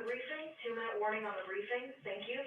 briefing. 2-minute warning on the briefing. Thank you.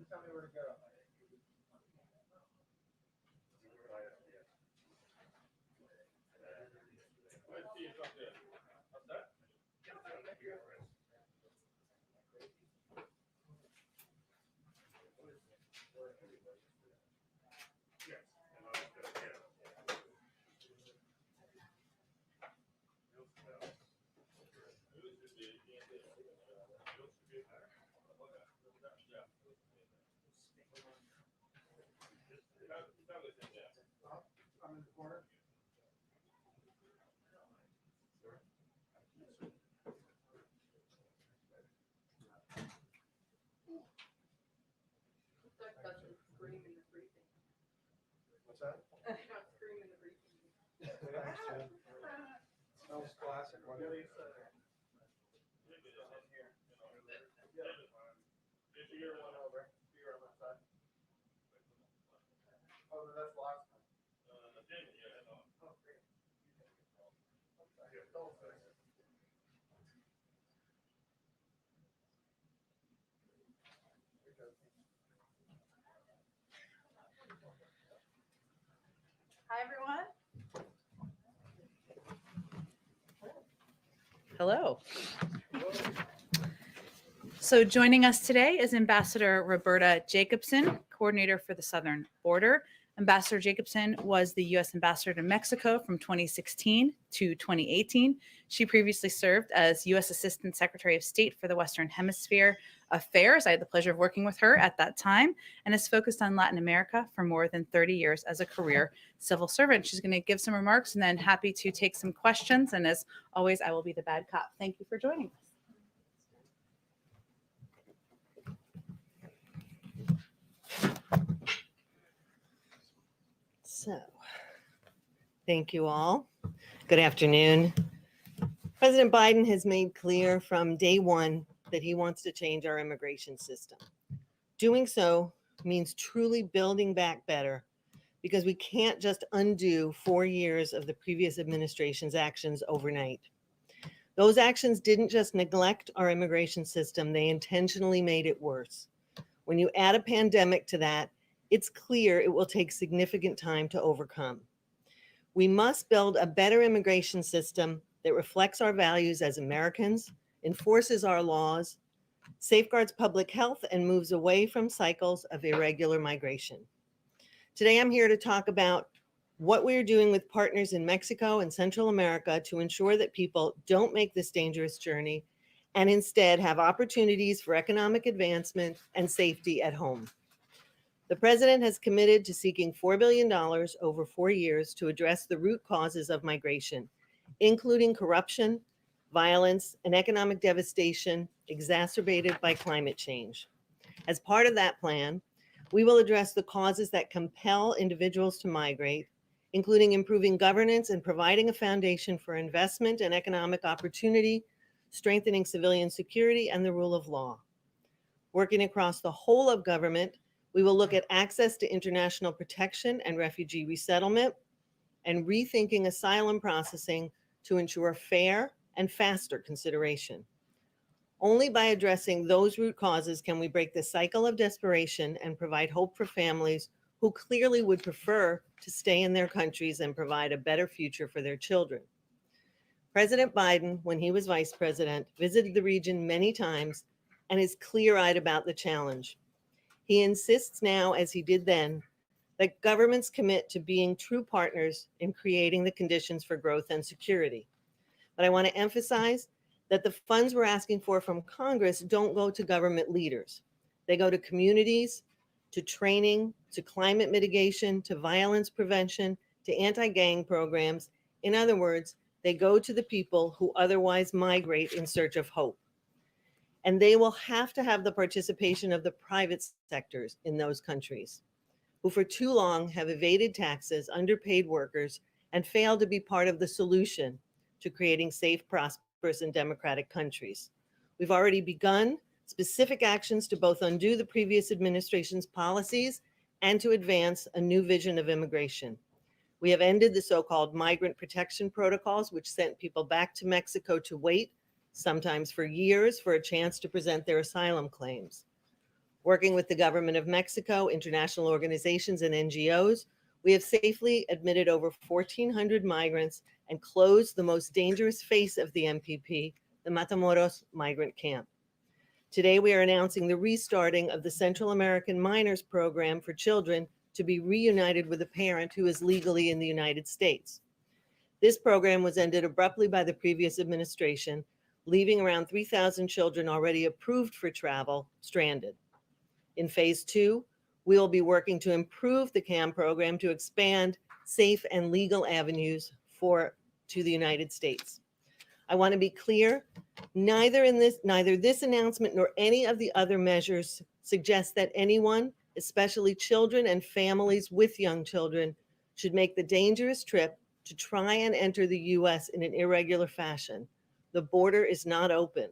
Tell me where to go. I'm in the corner. What's that? Not screaming the briefing. Smells classic. What do you say? You're one over. You're on that side. Oh, that's the last one. Oh, great. Hi, everyone. Hello. So joining us today is Ambassador Roberta Jacobson, Coordinator for the Southern Border. Ambassador Jacobson was the U.S. Ambassador to Mexico from 2016 to 2018. She previously served as U.S. Assistant Secretary of State for the Western Hemisphere Affairs. I had the pleasure of working with her at that time and has focused on Latin America for more than 30 years as a career civil servant. She's going to give some remarks and then happy to take some questions. And as always, I will be the bad cop. Thank you for joining us. So, thank you all. Good afternoon. President Biden has made clear from day one that he wants to change our immigration system. Doing so means truly building back better because we can't just undo 4 years of the previous administration's actions overnight. Those actions didn't just neglect our immigration system, they intentionally made it worse. When you add a pandemic to that, it's clear it will take significant time to overcome. We must build a better immigration system that reflects our values as Americans, enforces our laws, safeguards public health, and moves away from cycles of irregular migration. Today, I'm here to talk about what we are doing with partners in Mexico and Central America to ensure that people don't make this dangerous journey and instead have opportunities for economic advancement and safety at home. The president has committed to seeking $4 billion over 4 years to address the root causes of migration, including corruption, violence, and economic devastation exacerbated by climate change. As part of that plan, we will address the causes that compel individuals to migrate, including improving governance and providing a foundation for investment and economic opportunity, strengthening civilian security and the rule of law. Working across the whole of government, we will look at access to international protection and refugee resettlement and rethinking asylum processing to ensure fair and faster consideration. Only by addressing those root causes can we break the cycle of desperation and provide hope for families who clearly would prefer to stay in their countries and provide a better future for their children. President Biden, when he was vice president, visited the region many times and is clear-eyed about the challenge. He insists now, as he did then, that governments commit to being true partners in creating the conditions for growth and security. But I want to emphasize that the funds we're asking for from Congress don't go to government leaders. They go to communities, to training, to climate mitigation, to violence prevention, to anti-gang programs. In other words, they go to the people who otherwise migrate in search of hope. And they will have to have the participation of the private sectors in those countries, who for too long have evaded taxes, underpaid workers, and failed to be part of the solution to creating safe, prosperous, and democratic countries. We've already begun specific actions to both undo the previous administration's policies and to advance a new vision of immigration. We have ended the so-called migrant protection protocols, which sent people back to Mexico to wait, sometimes for years, for a chance to present their asylum claims. Working with the government of Mexico, international organizations, and NGOs, we have safely admitted over 1,400 migrants and closed the most dangerous face of the MPP, the Matamoros migrant camp. Today, we are announcing the restarting of the Central American Minors Program for children to be reunited with a parent who is legally in the United States. This program was ended abruptly by the previous administration, leaving around 3,000 children already approved for travel stranded. In phase 2, we will be working to improve the CAM program to expand safe and legal avenues to the United States. I want to be clear, neither this announcement nor any of the other measures suggest that anyone, especially children and families with young children, should make the dangerous trip to try and enter the U.S. in an irregular fashion. The border is not open.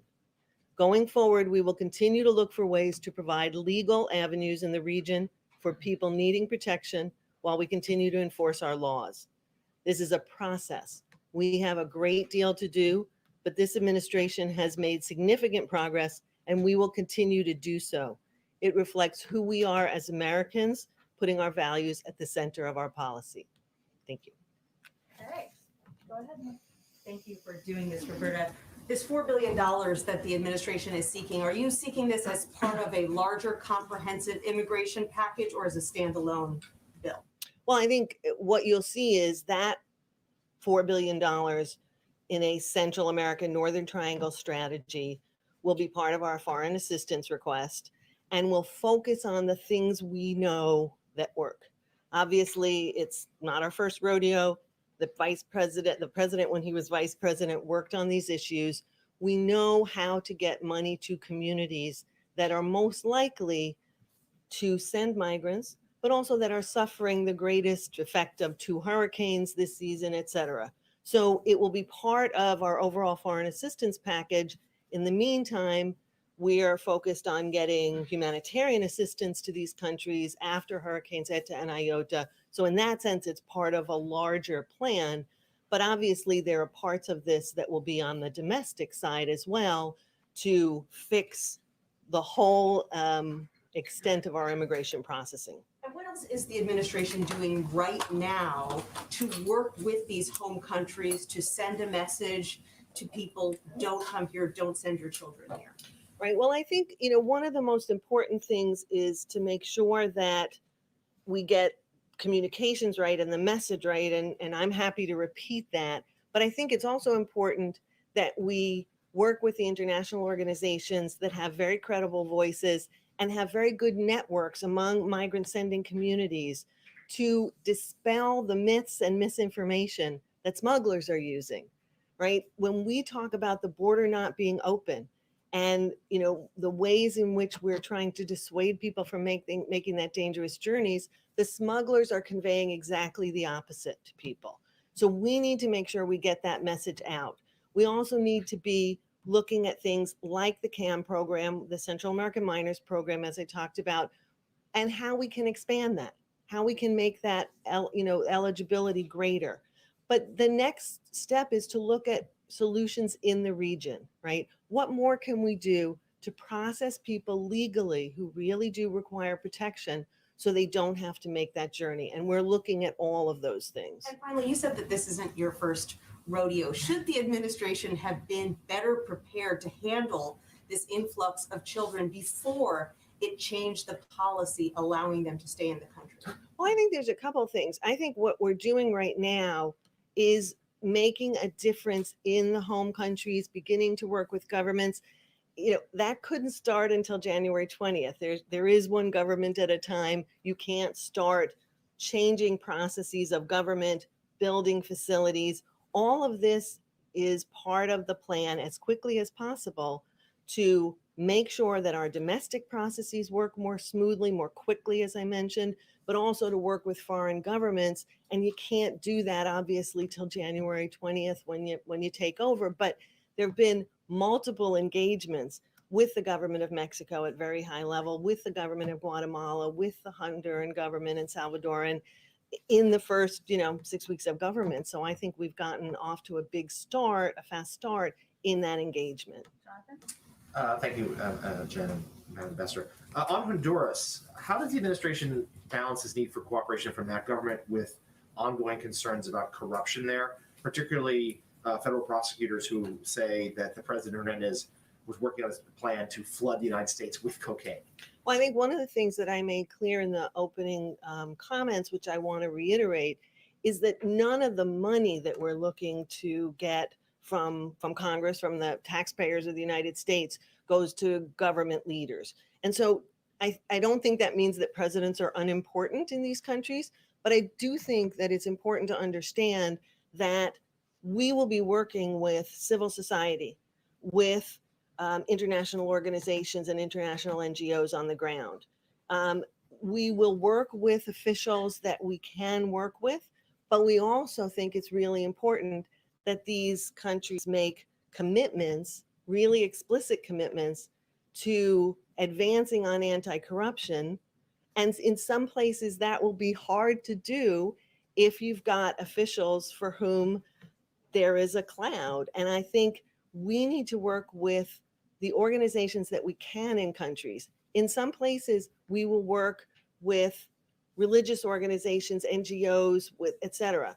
Going forward, we will continue to look for ways to provide legal avenues in the region for people needing protection while we continue to enforce our laws. This is a process. We have a great deal to do, but this administration has made significant progress, and we will continue to do so. It reflects who we are as Americans, putting our values at the center of our policy. Thank you. All right, go ahead. Thank you for doing this, Roberta. This $4 billion that the administration is seeking, are you seeking this as part of a larger comprehensive immigration package or as a standalone bill? Well, I think what you'll see is that $4 billion in a Central American Northern Triangle strategy will be part of our foreign assistance request and will focus on the things we know that work. Obviously, it's not our first rodeo. The president, when he was vice president, worked on these issues. We know how to get money to communities that are most likely to send migrants, but also that are suffering the greatest effect of 2 hurricanes this season, et cetera. So it will be part of our overall foreign assistance package. In the meantime, we are focused on getting humanitarian assistance to these countries after Hurricanes Eta and Iota. So in that sense, it's part of a larger plan. But obviously, there are parts of this that will be on the domestic side as well to fix the whole extent of our immigration processing. And what else is the administration doing right now to work with these home countries to send a message to people, don't come here, don't send your children here? Right. Well, I think, one of the most important things is to make sure that we get communications right and the message right. And I'm happy to repeat that. But I think it's also important that we work with the international organizations that have very credible voices and have very good networks among migrant sending communities to dispel the myths and misinformation that smugglers are using, right? When we talk about the border not being open and, the ways in which we're trying to dissuade people from making that dangerous journeys, the smugglers are conveying exactly the opposite to people. So we need to make sure we get that message out. We also need to be looking at things like the CAM program, the Central American Minors Program, as I talked about, and how we can expand that, how we can make that, eligibility greater. But the next step is to look at solutions in the region, right? What more can we do to process people legally who really do require protection so they don't have to make that journey? And we're looking at all of those things. And finally, you said that this isn't your first rodeo. Should the administration have been better prepared to handle this influx of children before it changed the policy allowing them to stay in the country? Well, I think there's a couple of things. I think what we're doing right now is making a difference in the home countries, beginning to work with governments. That couldn't start until January 20th. There is one government at a time. You can't start changing processes of government, building facilities. All of this is part of the plan as quickly as possible to make sure that our domestic processes work more smoothly, more quickly, as I mentioned, but also to work with foreign governments. And you can't do that obviously till January 20th when you take over. But there have been multiple engagements with the government of Mexico at very high level, with the government of Guatemala, with the Honduran government and Salvadoran in the first, 6 weeks of government. So I think we've gotten off to a big start, a fast start in that engagement. Jonathan? Thank you, Jen and Madam Ambassador. On Honduras, how does the administration balance this need for cooperation from that government with ongoing concerns about corruption there, particularly federal prosecutors who say that the President Hernandez was working on his plan to flood the United States with cocaine? Well, I think one of the things that I made clear in the opening comments, which I want to reiterate, is that none of the money that we're looking to get from Congress, from the taxpayers of the United States, goes to government leaders. And so I don't think that means that presidents are unimportant in these countries, but I do think that it's important to understand that we will be working with civil society, with international organizations and international NGOs on the ground. We will work with officials that we can work with, but we also think it's really important that these countries make commitments, really explicit commitments to advancing on anti-corruption. And in some places that will be hard to do if you've got officials for whom there is a cloud. And I think we need to work with the organizations that we can in countries. In some places, we will work with religious organizations, NGOs, with et cetera.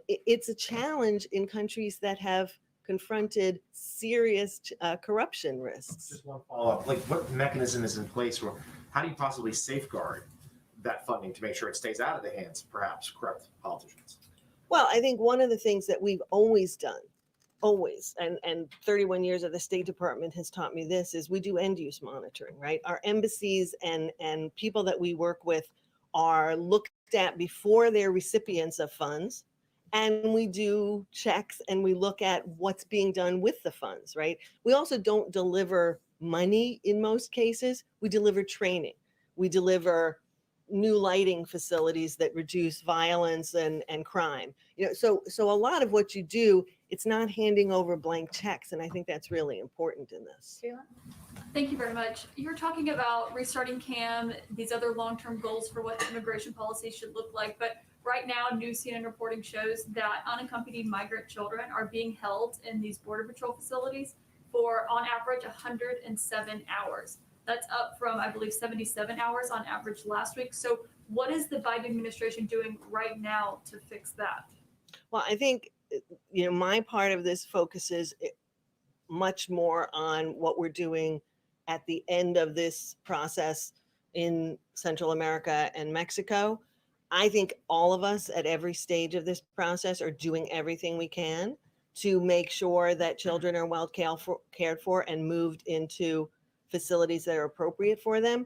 It's a challenge in countries that have confronted serious corruption risks. Just one follow-up, like what mechanism is in place, or how do you possibly safeguard that funding to make sure it stays out of the hands, perhaps, corrupt politicians? Well, I think one of the things that we've always done, and 31 years of the State Department has taught me this, is we do end use monitoring, right? Our embassies and people that we work with are looked at before they're recipients of funds. And we do checks and we look at what's being done with the funds, right? We also don't deliver money in most cases. We deliver training. We deliver new lighting facilities that reduce violence and crime. So a lot of what you do, it's not handing over blank checks. And I think that's really important in this. Thank you very much. You're talking about restarting CAM, these other long-term goals for what immigration policy should look like. But right now, new CNN reporting shows that unaccompanied migrant children are being held in these Border Patrol facilities for, on average, 107 hours. That's up from, I believe, 77 hours on average last week. So what is the Biden administration doing right now to fix that? Well, I think, my part of this focuses much more on what we're doing at the end of this process in Central America and Mexico. I think all of us at every stage of this process are doing everything we can to make sure that children are well cared for and moved into facilities that are appropriate for them.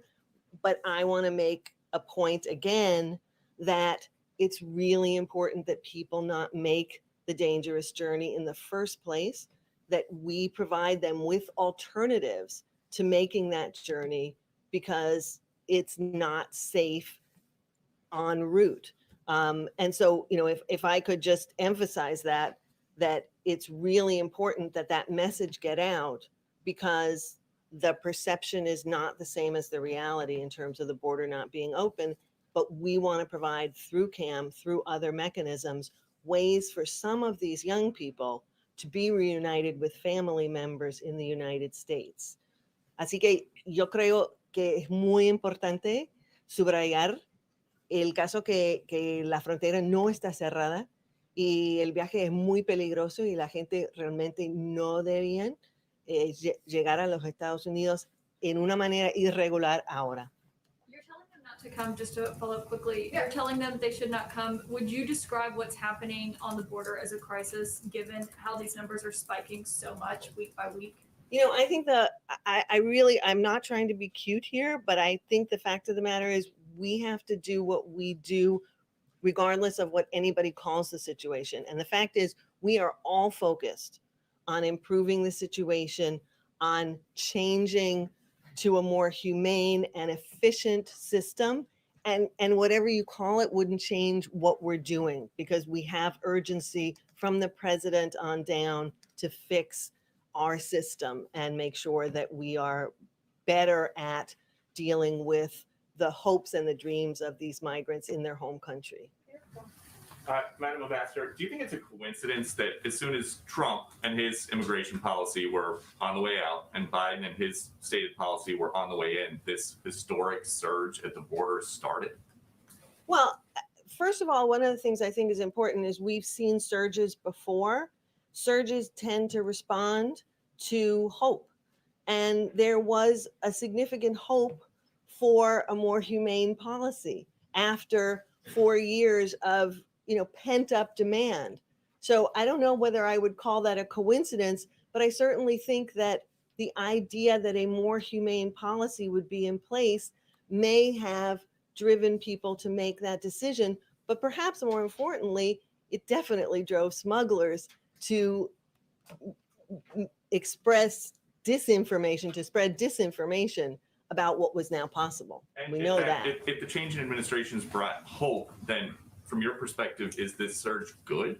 But I want to make a point again that it's really important that people not make the dangerous journey in the first place, that we provide them with alternatives to making that journey because it's not safe en route. And so, if I could just emphasize that it's really important that message get out, because the perception is not the same as the reality in terms of the border not being open. But we want to provide through CAM, through other mechanisms, ways for some of these young people to be reunited with family members in the United States. Así que yo creo que es muy importante subrayar el caso que la frontera no está cerrada y el viaje es muy peligroso y la gente realmente no debían llegar a los Estados Unidos en una manera irregular ahora. You're telling them not to come, just to follow up quickly, you're telling them they should not come. Would you describe what's happening on the border as a crisis, given how these numbers are spiking so much week by week? I think I'm not trying to be cute here, but I think the fact of the matter is we have to do what we do regardless of what anybody calls the situation. And the fact is, we are all focused on improving the situation, on changing to a more humane and efficient system. And whatever you call it wouldn't change what we're doing, because we have urgency from the president on down to fix our system and make sure that we are better at dealing with the hopes and the dreams of these migrants in their home country. Madam Ambassador, do you think it's a coincidence that as soon as Trump and his immigration policy were on the way out and Biden and his stated policy were on the way in, this historic surge at the border started? Well, first of all, one of the things I think is important is we've seen surges before. Surges tend to respond to hope. And there was a significant hope for a more humane policy after 4 years of pent up demand. So I don't know whether I would call that a coincidence, but I certainly think that the idea that a more humane policy would be in place may have driven people to make that decision. But perhaps more importantly, it definitely drove smugglers to express disinformation, to spread disinformation about what was now possible. And we know that. If the change in administrations brought hope, then from your perspective, is this surge good?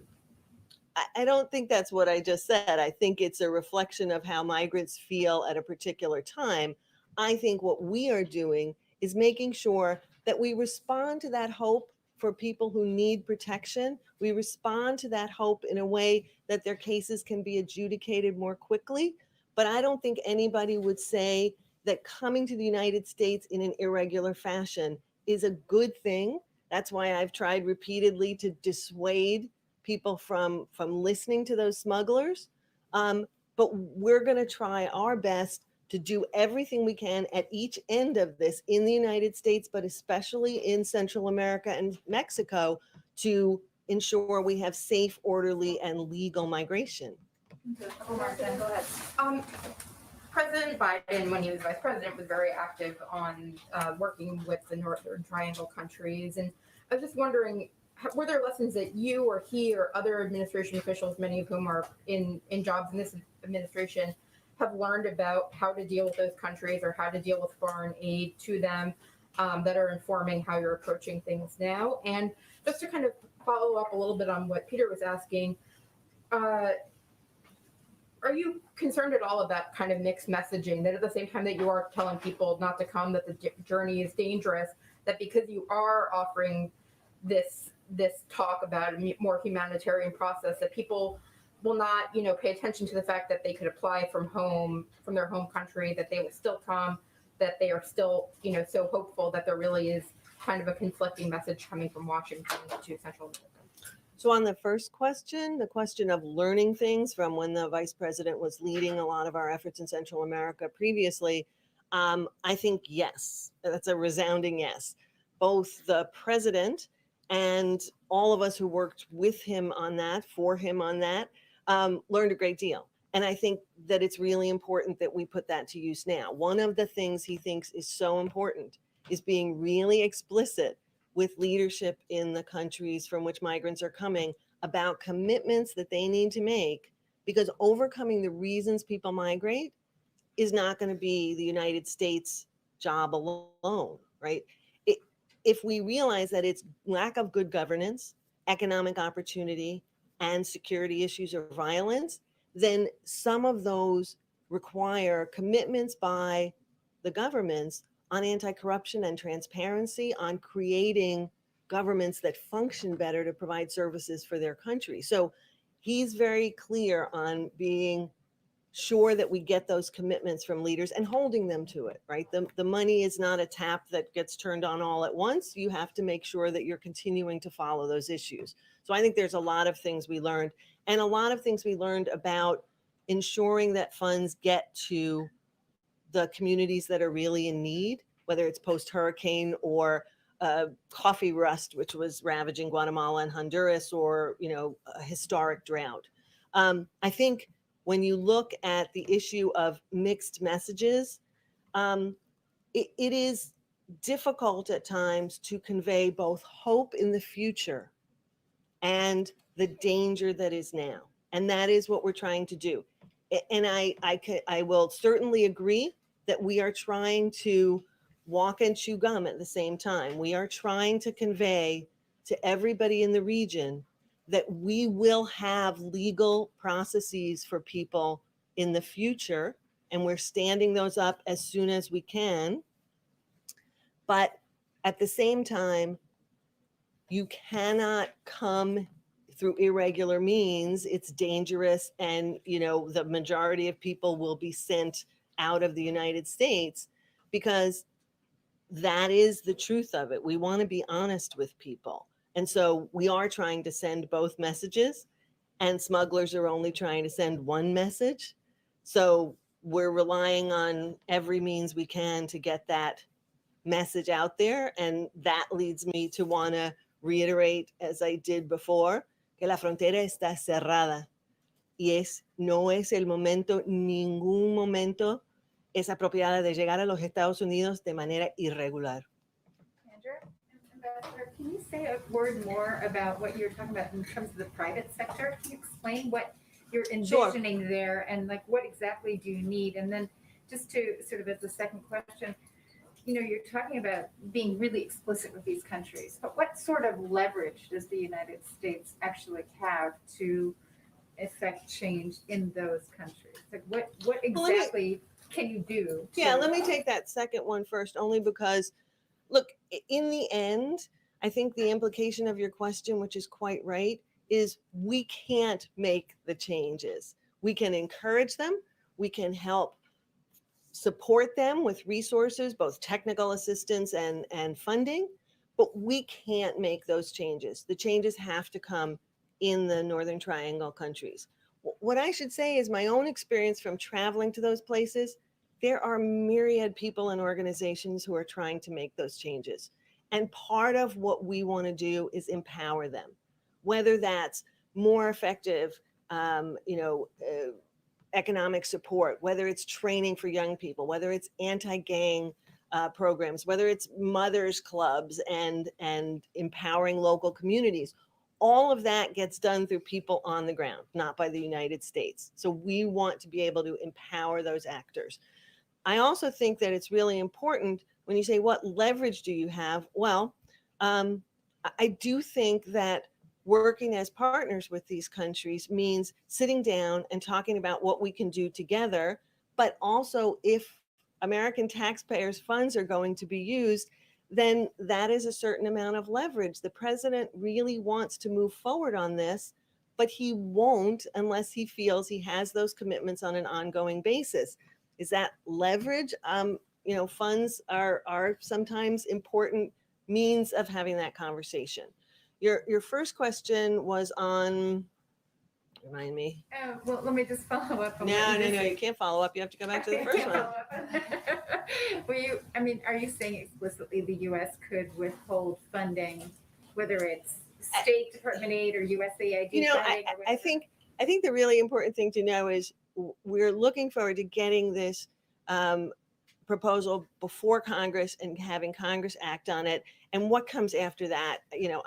I don't think that's what I just said. I think it's a reflection of how migrants feel at a particular time. I think what we are doing is making sure that we respond to that hope for people who need protection. We respond to that hope in a way that their cases can be adjudicated more quickly. But I don't think anybody would say that coming to the United States in an irregular fashion is a good thing. That's why I've tried repeatedly to dissuade people from listening to those smugglers. But we're going to try our best to do everything we can at each end of this in the United States, but especially in Central America and Mexico, to ensure we have safe, orderly, and legal migration. President Biden, when he was vice president, was very active on working with the Northern Triangle countries. And I was just wondering, were there lessons that you or he or other administration officials, many of whom are in jobs in this administration, have learned about how to deal with those countries or how to deal with foreign aid to them that are informing how you're approaching things now? And just to kind of follow up a little bit on what Peter was asking, are you concerned at all about kind of mixed messaging, that at the same time that you are telling people not to come, that the journey is dangerous, that because you are offering this talk about a more humanitarian process, that people will not, pay attention to the fact that they could apply from their home country, that they will still come, that they are still, so hopeful, that there really is kind of a conflicting message coming from Washington to Central America? So on the first question, the question of learning things from when the vice president was leading a lot of our efforts in Central America previously, I think yes, that's a resounding yes. Both the president and all of us who worked with him on that, for him on that, learned a great deal. And I think that it's really important that we put that to use now. One of the things he thinks is so important is being really explicit with leadership in the countries from which migrants are coming about commitments that they need to make, because overcoming the reasons people migrate is not going to be the United States' job alone, right? If we realize that it's lack of good governance, economic opportunity, and security issues or violence, then some of those require commitments by the governments on anti-corruption and transparency, on creating governments that function better to provide services for their country. So he's very clear on being sure that we get those commitments from leaders and holding them to it, right? The money is not a tap that gets turned on all at once. You have to make sure that you're continuing to follow those issues. So I think there's a lot of things we learned, and a lot of things we learned about ensuring that funds get to the communities that are really in need, whether it's post-hurricane or coffee rust, which was ravaging Guatemala and Honduras, or a historic drought. I think when you look at the issue of mixed messages, it is difficult at times to convey both hope in the future and the danger that is now. And that is what we're trying to do. And I will certainly agree that we are trying to walk and chew gum at the same time. We are trying to convey to everybody in the region that we will have legal processes for people in the future, and we're standing those up as soon as we can. But at the same time, you cannot come through irregular means. It's dangerous, and the majority of people will be sent out of the United States, because that is the truth of it. We want to be honest with people. And so we are trying to send both messages, and smugglers are only trying to send one message. So we're relying on every means we can to get that message out there. And that leads me to want to reiterate, as I did before, que la frontera está cerrada. Y no es el momento, ningún momento es apropiada de llegar a los Estados Unidos de manera irregular. Andrew, Ambassador, can you say a word more about what you're talking about in terms of the private sector? Can you explain what you're envisioning there, and like what exactly do you need? And then just to sort of as a second question, you're talking about being really explicit with these countries, but what sort of leverage does the United States actually have to affect change in those countries? Like what exactly can you do? Yeah, let me take that second one first, only because, look, in the end, I think the implication of your question, which is quite right, is we can't make the changes. We can encourage them. We can help support them with resources, both technical assistance and funding, but we can't make those changes. The changes have to come in the Northern Triangle countries. What I should say is my own experience from traveling to those places, there are myriad people and organizations who are trying to make those changes. And part of what we want to do is empower them, whether that's more effective, economic support, whether it's training for young people, whether it's anti-gang programs, whether it's mothers clubs and empowering local communities. All of that gets done through people on the ground, not by the United States. So we want to be able to empower those actors. I also think that it's really important when you say, what leverage do you have? Well, I do think that working as partners with these countries means sitting down and talking about what we can do together, but also if American taxpayers' funds are going to be used, then that is a certain amount of leverage. The president really wants to move forward on this, but he won't unless he feels he has those commitments on an ongoing basis. Is that leverage? Funds are sometimes important means of having that conversation. Your first question was on, remind me. Oh, well, let me just follow up. No, you can't follow up. You have to go back to the first one. Are you saying explicitly the U.S. could withhold funding, whether it's State Department aid or USAID funding? I think the really important thing to know is we're looking forward to getting this proposal before Congress and having Congress act on it. And what comes after that,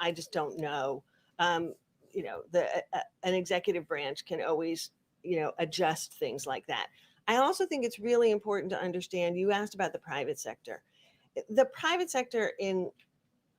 I just don't know. An executive branch can always, adjust things like that. I also think it's really important to understand, you asked about the private sector. The private sector in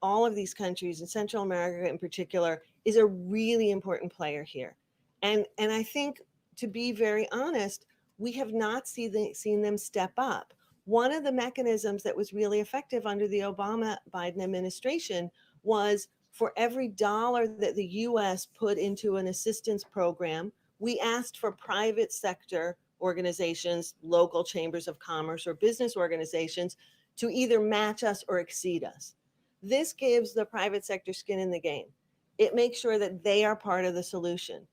all of these countries, in Central America in particular, is a really important player here. And I think, to be very honest, we have not seen them step up. One of the mechanisms that was really effective under the Obama-Biden administration was for every dollar that the U.S. put into an assistance program, we asked for private sector organizations, local chambers of commerce or business organizations to either match us or exceed us. This gives the private sector skin in the game. It makes sure that they are part of the solution.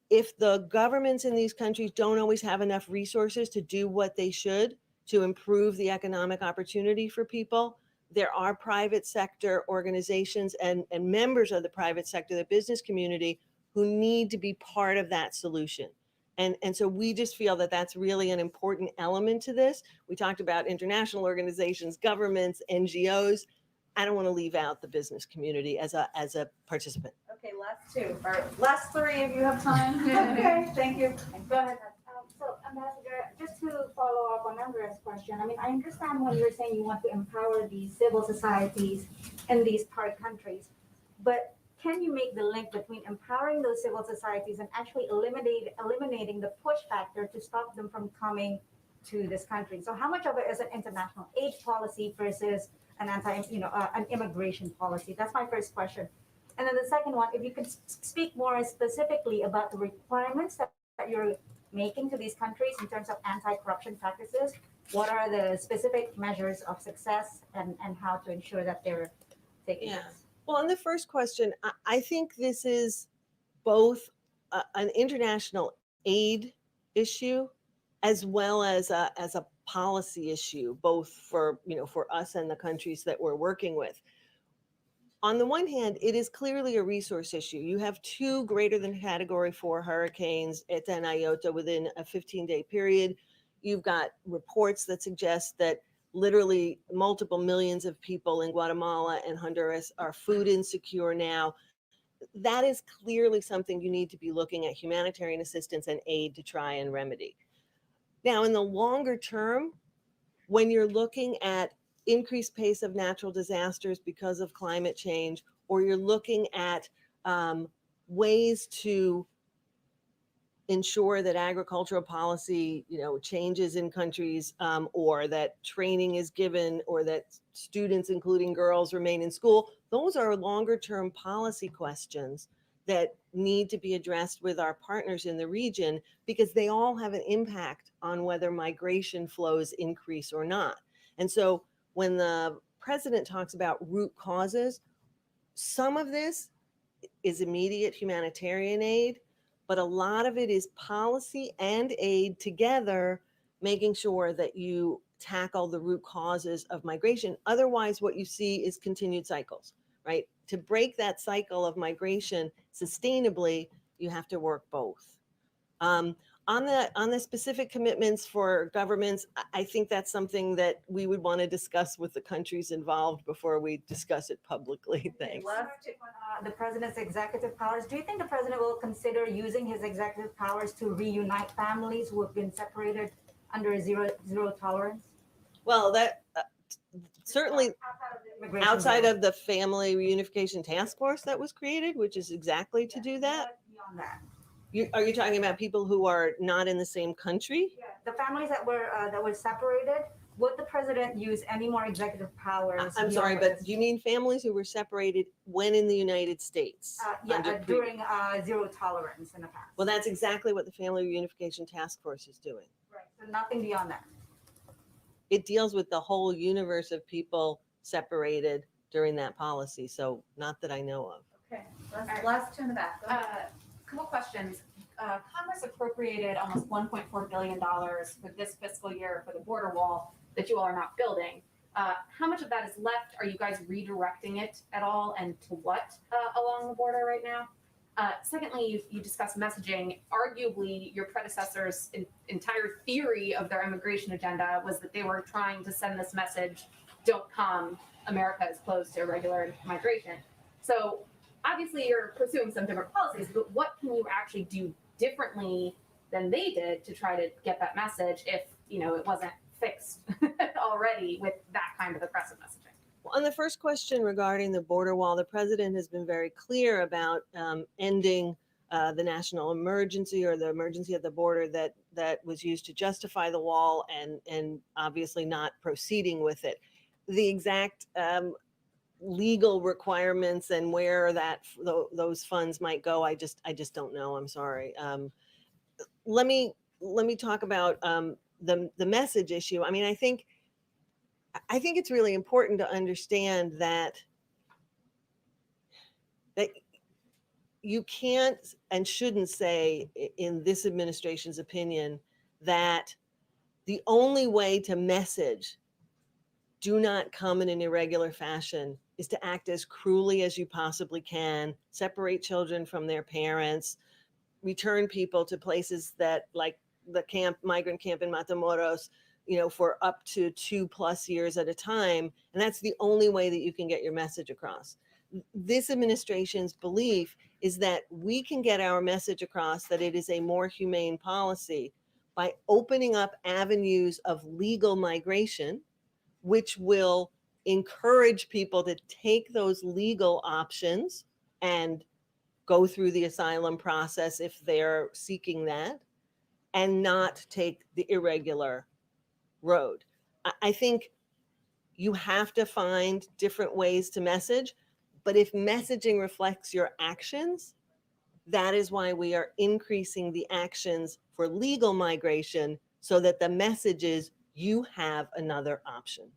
If the governments in these countries don't always have enough resources to do what they should to improve the economic opportunity for people, there are private sector organizations and members of the private sector, the business community, who need to be part of that solution. And so we just feel that that's really an important element to this. We talked about international organizations, governments, NGOs. I don't want to leave out the business community as a participant. Okay, last two, or last three if you have time. Okay, thank you. Go ahead. So Ambassador, just to follow up on Andrea's question, I mean, I understand when you're saying you want to empower these civil societies in these third countries, but can you make the link between empowering those civil societies and actually eliminating the push factor to stop them from coming to this country? So how much of it is an international aid policy versus an an immigration policy? That's my first question. And then the second one, if you could speak more specifically about the requirements that you're making to these countries in terms of anti-corruption practices, what are the specific measures of success and how to ensure that they're taking this? Well, on the first question, I think this is both an international aid issue as well as a policy issue, both for us and the countries that we're working with. On the one hand, it is clearly a resource issue. You have 2 greater than Category 4 hurricanes, Eta and Iota, within a 15-day period. You've got reports that suggest that literally multiple millions of people in Guatemala and Honduras are food insecure now. That is clearly something you need to be looking at humanitarian assistance and aid to try and remedy. Now, in the longer term, when you're looking at increased pace of natural disasters because of climate change, or you're looking at ways to ensure that agricultural policy, changes in countries, or that training is given, or that students, including girls, remain in school. Those are longer-term policy questions that need to be addressed with our partners in the region, because they all have an impact on whether migration flows increase or not. And so when the president talks about root causes, some of this is immediate humanitarian aid, but a lot of it is policy and aid together, making sure that you tackle the root causes of migration. Otherwise, what you see is continued cycles, right? To break that cycle of migration sustainably, you have to work both. On the specific commitments for governments, I think that's something that we would want to discuss with the countries involved before we discuss it publicly. Thanks. Last on the president's executive powers. Do you think the president will consider using his executive powers to reunite families who have been separated under zero tolerance? Well, that certainly outside bill. of the Family Reunification Task Force that was created, which is exactly to do that. Beyond that. Are you talking about people who are not in the same country? Yeah, the families that were separated. Would the president use any more executive powers? I'm sorry, beyond but this? do you mean families who were separated when in the United States? During zero tolerance in the past. Well, that's exactly what the Family Reunification Task Force is doing. Right. So nothing beyond that. It deals with the whole universe of people separated during that policy. So not that I know of. Okay, last two in the back. Go ahead. Couple questions. Congress appropriated almost $1.4 billion for this fiscal year for the border wall that you all are not building. How much of that is left? Are you guys redirecting it at all, and to what along the border right now? Secondly, you discussed messaging. Arguably, your predecessors' entire theory of their immigration agenda was that they were trying to send this message, don't come, America is closed to irregular migration. So obviously you're pursuing some different policies, but what can you actually do differently than they did to try to get that message if, it wasn't fixed already with that kind of aggressive messaging? Well, on the first question regarding the border wall, the president has been very clear about ending the national emergency, or the emergency at the border that was used to justify the wall, and obviously not proceeding with it. The exact legal requirements and where those funds might go, I just don't know. I'm sorry. Let me talk about the message issue. I mean, I think it's really important to understand that you can't and shouldn't say, in this administration's opinion, that the only way to message do not come in an irregular fashion is to act as cruelly as you possibly can, separate children from their parents, return people to places that, like the migrant camp in Matamoros, for up to 2+ years at a time. And that's the only way that you can get your message across. This administration's belief is that we can get our message across that it is a more humane policy by opening up avenues of legal migration, which will encourage people to take those legal options and go through the asylum process if they're seeking that, and not take the irregular road. I think you have to find different ways to message, but if messaging reflects your actions, that is why we are increasing the actions for legal migration, so that the message is you have another option.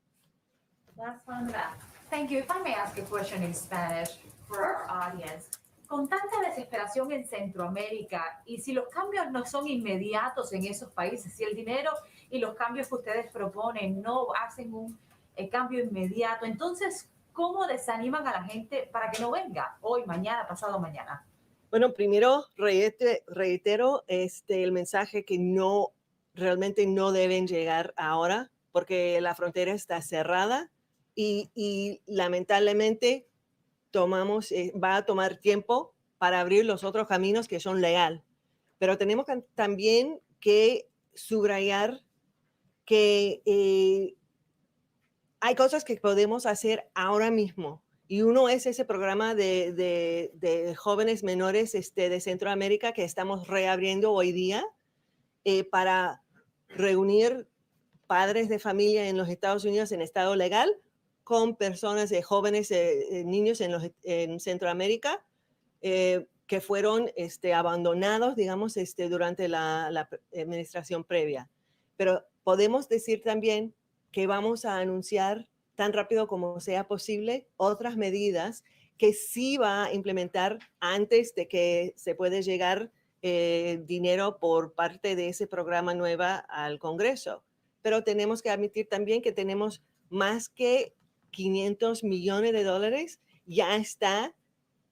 Last one in the back. Thank you. If I may ask a question in Spanish for our audience. Con tanta desesperación en Centroamérica, y si los cambios no son inmediatos en esos países, si el dinero y los cambios que ustedes proponen no hacen un cambio inmediato, entonces, ¿cómo desaniman a la gente para que no venga hoy, mañana, pasado mañana? Bueno, primero reitero el mensaje que realmente no deben llegar ahora, porque la frontera está cerrada y lamentablemente va a tomar tiempo para abrir los otros caminos que son legales. Pero tenemos también que subrayar que hay cosas que podemos hacer ahora mismo. Y uno es ese programa de jóvenes menores de Centroamérica que estamos reabriendo hoy día para reunir padres de familia en los Estados Unidos en estado legal con personas de jóvenes, niños en Centroamérica que fueron abandonados, digamos, durante la administración previa. Pero podemos decir también que vamos a anunciar tan rápido como sea posible otras medidas que sí va a implementar antes de que se puede llegar dinero por parte de ese programa nueva al Congreso. Pero tenemos que admitir también que tenemos más que $500 millones ya está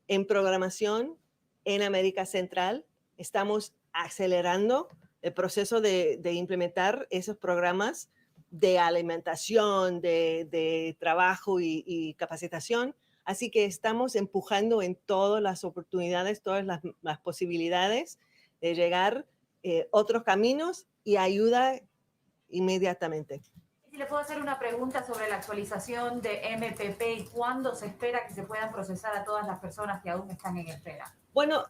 en programación en América Central. Estamos acelerando el proceso de implementar esos programas de alimentación, de trabajo y capacitación. Así que estamos empujando en todas las oportunidades, todas las posibilidades de llegar otros caminos y ayuda inmediatamente. Si le puedo hacer una pregunta sobre la actualización de MPP y cuándo se espera que se puedan procesar a todas las personas que aún están en espera. Bueno,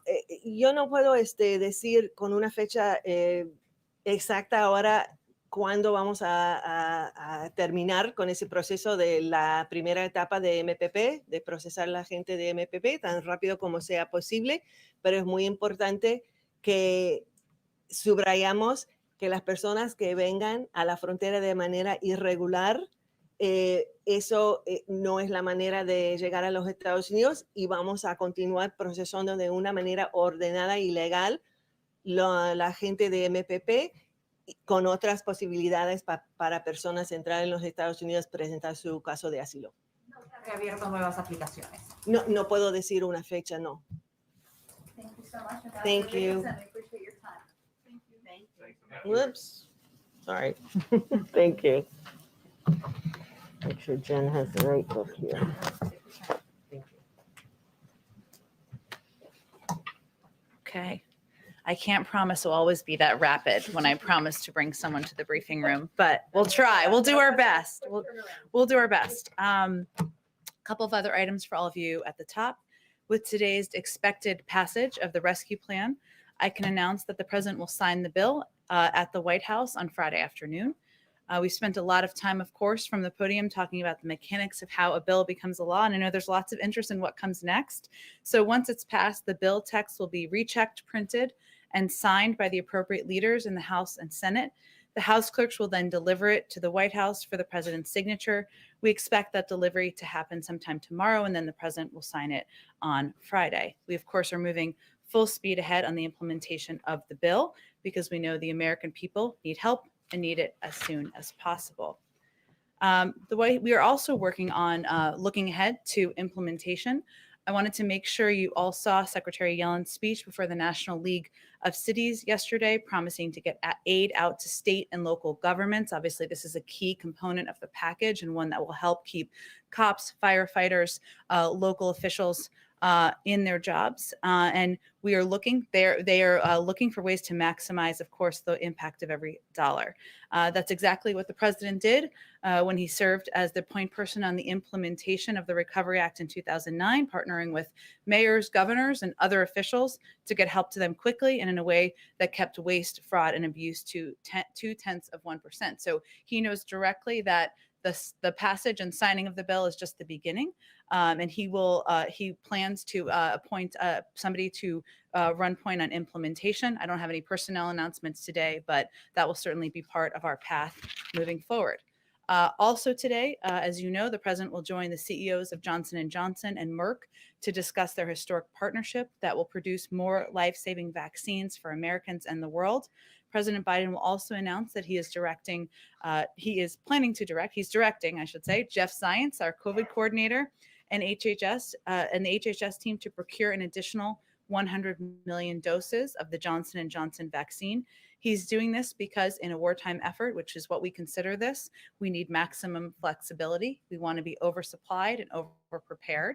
yo no puedo decir con una fecha exacta ahora cuándo vamos a terminar con ese proceso de la primera etapa de MPP, de procesar a la gente de MPP tan rápido como sea posible, pero es muy importante que subrayamos que las personas que vengan a la frontera de manera irregular, eso no es la manera de llegar a los Estados Unidos, y vamos a continuar procesando de una manera ordenada y legal la gente de MPP con otras posibilidades para personas entrar en los Estados Unidos, presentar su caso de asilo. No se han abierto nuevas aplicaciones. No puedo decir una fecha, no. Thank you so much. Thank you. I appreciate your time. Thank you. Thank you. Whoops. Sorry. Thank you. Make sure Jen has the right book here. Thank you. Okay. I can't promise we'll always be that rapid when I promise to bring someone to the briefing room, but we'll try. We'll do our best. We'll do our best. A couple of other items for all of you at the top. With today's expected passage of the rescue plan, I can announce that the president will sign the bill at the White House on Friday afternoon. We spent a lot of time, of course, from the podium talking about the mechanics of how a bill becomes a law. And I know there's lots of interest in what comes next. So once it's passed, the bill text will be rechecked, printed, and signed by the appropriate leaders in the House and Senate. The House clerks will then deliver it to the White House for the president's signature. We expect that delivery to happen sometime tomorrow, and then the president will sign it on Friday. We, of course, are moving full speed ahead on the implementation of the bill because we know the American people need help and need it as soon as possible. The way we are also working on looking ahead to implementation. I wanted to make sure you all saw Secretary Yellen's speech before the National League of Cities yesterday, promising to get aid out to state and local governments. Obviously, this is a key component of the package and one that will help keep cops, firefighters, local officials in their jobs. And we are looking, they are looking for ways to maximize, of course, the impact of every dollar. That's exactly what the president did when he served as the point person on the implementation of the Recovery Act in 2009, partnering with mayors, governors, and other officials to get help to them quickly and in a way that kept waste, fraud, and abuse to 0.2%. So he knows directly that the passage and signing of the bill is just the beginning, and he plans to appoint somebody to run point on implementation. I don't have any personnel announcements today, but that will certainly be part of our path moving forward. Also today, as you know, the president will join the CEOs of Johnson & Johnson and Merck to discuss their historic partnership that will produce more life-saving vaccines for Americans and the world. President Biden will also announce that he's directing, I should say, Jeff Zients, our COVID coordinator, and the HHS team to procure an additional 100 million doses of the Johnson & Johnson vaccine. He's doing this because in a wartime effort, which is what we consider this, we need maximum flexibility. We want to be oversupplied and overprepared.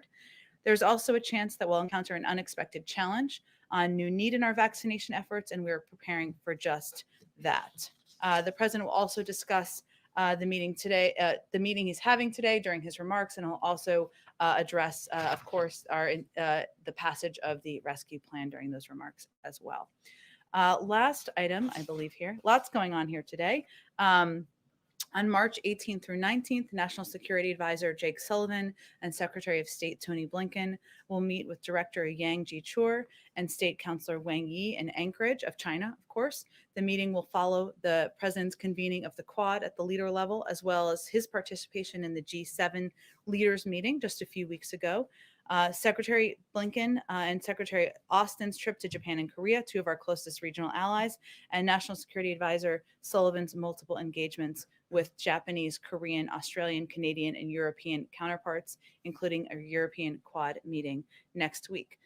There's also a chance that we'll encounter an unexpected challenge on new need in our vaccination efforts, and we're preparing for just that. The president will also discuss the meeting he's having today during his remarks, and he'll also address, of course, the passage of the rescue plan during those remarks as well. Last item, I believe here, lots going on here today. On March 18th through 19th, National Security Advisor Jake Sullivan and Secretary of State Tony Blinken will meet with Director Yang Jiechi and State Councilor Wang Yi in Anchorage of China, of course. The meeting will follow the president's convening of the Quad at the leader level, as well as his participation in the G7 leaders meeting just a few weeks ago. Secretary Blinken and Secretary Austin's trip to Japan and Korea, two of our closest regional allies, and National Security Advisor Sullivan's multiple engagements with Japanese, Korean, Australian, Canadian, and European counterparts, including a European Quad meeting next week.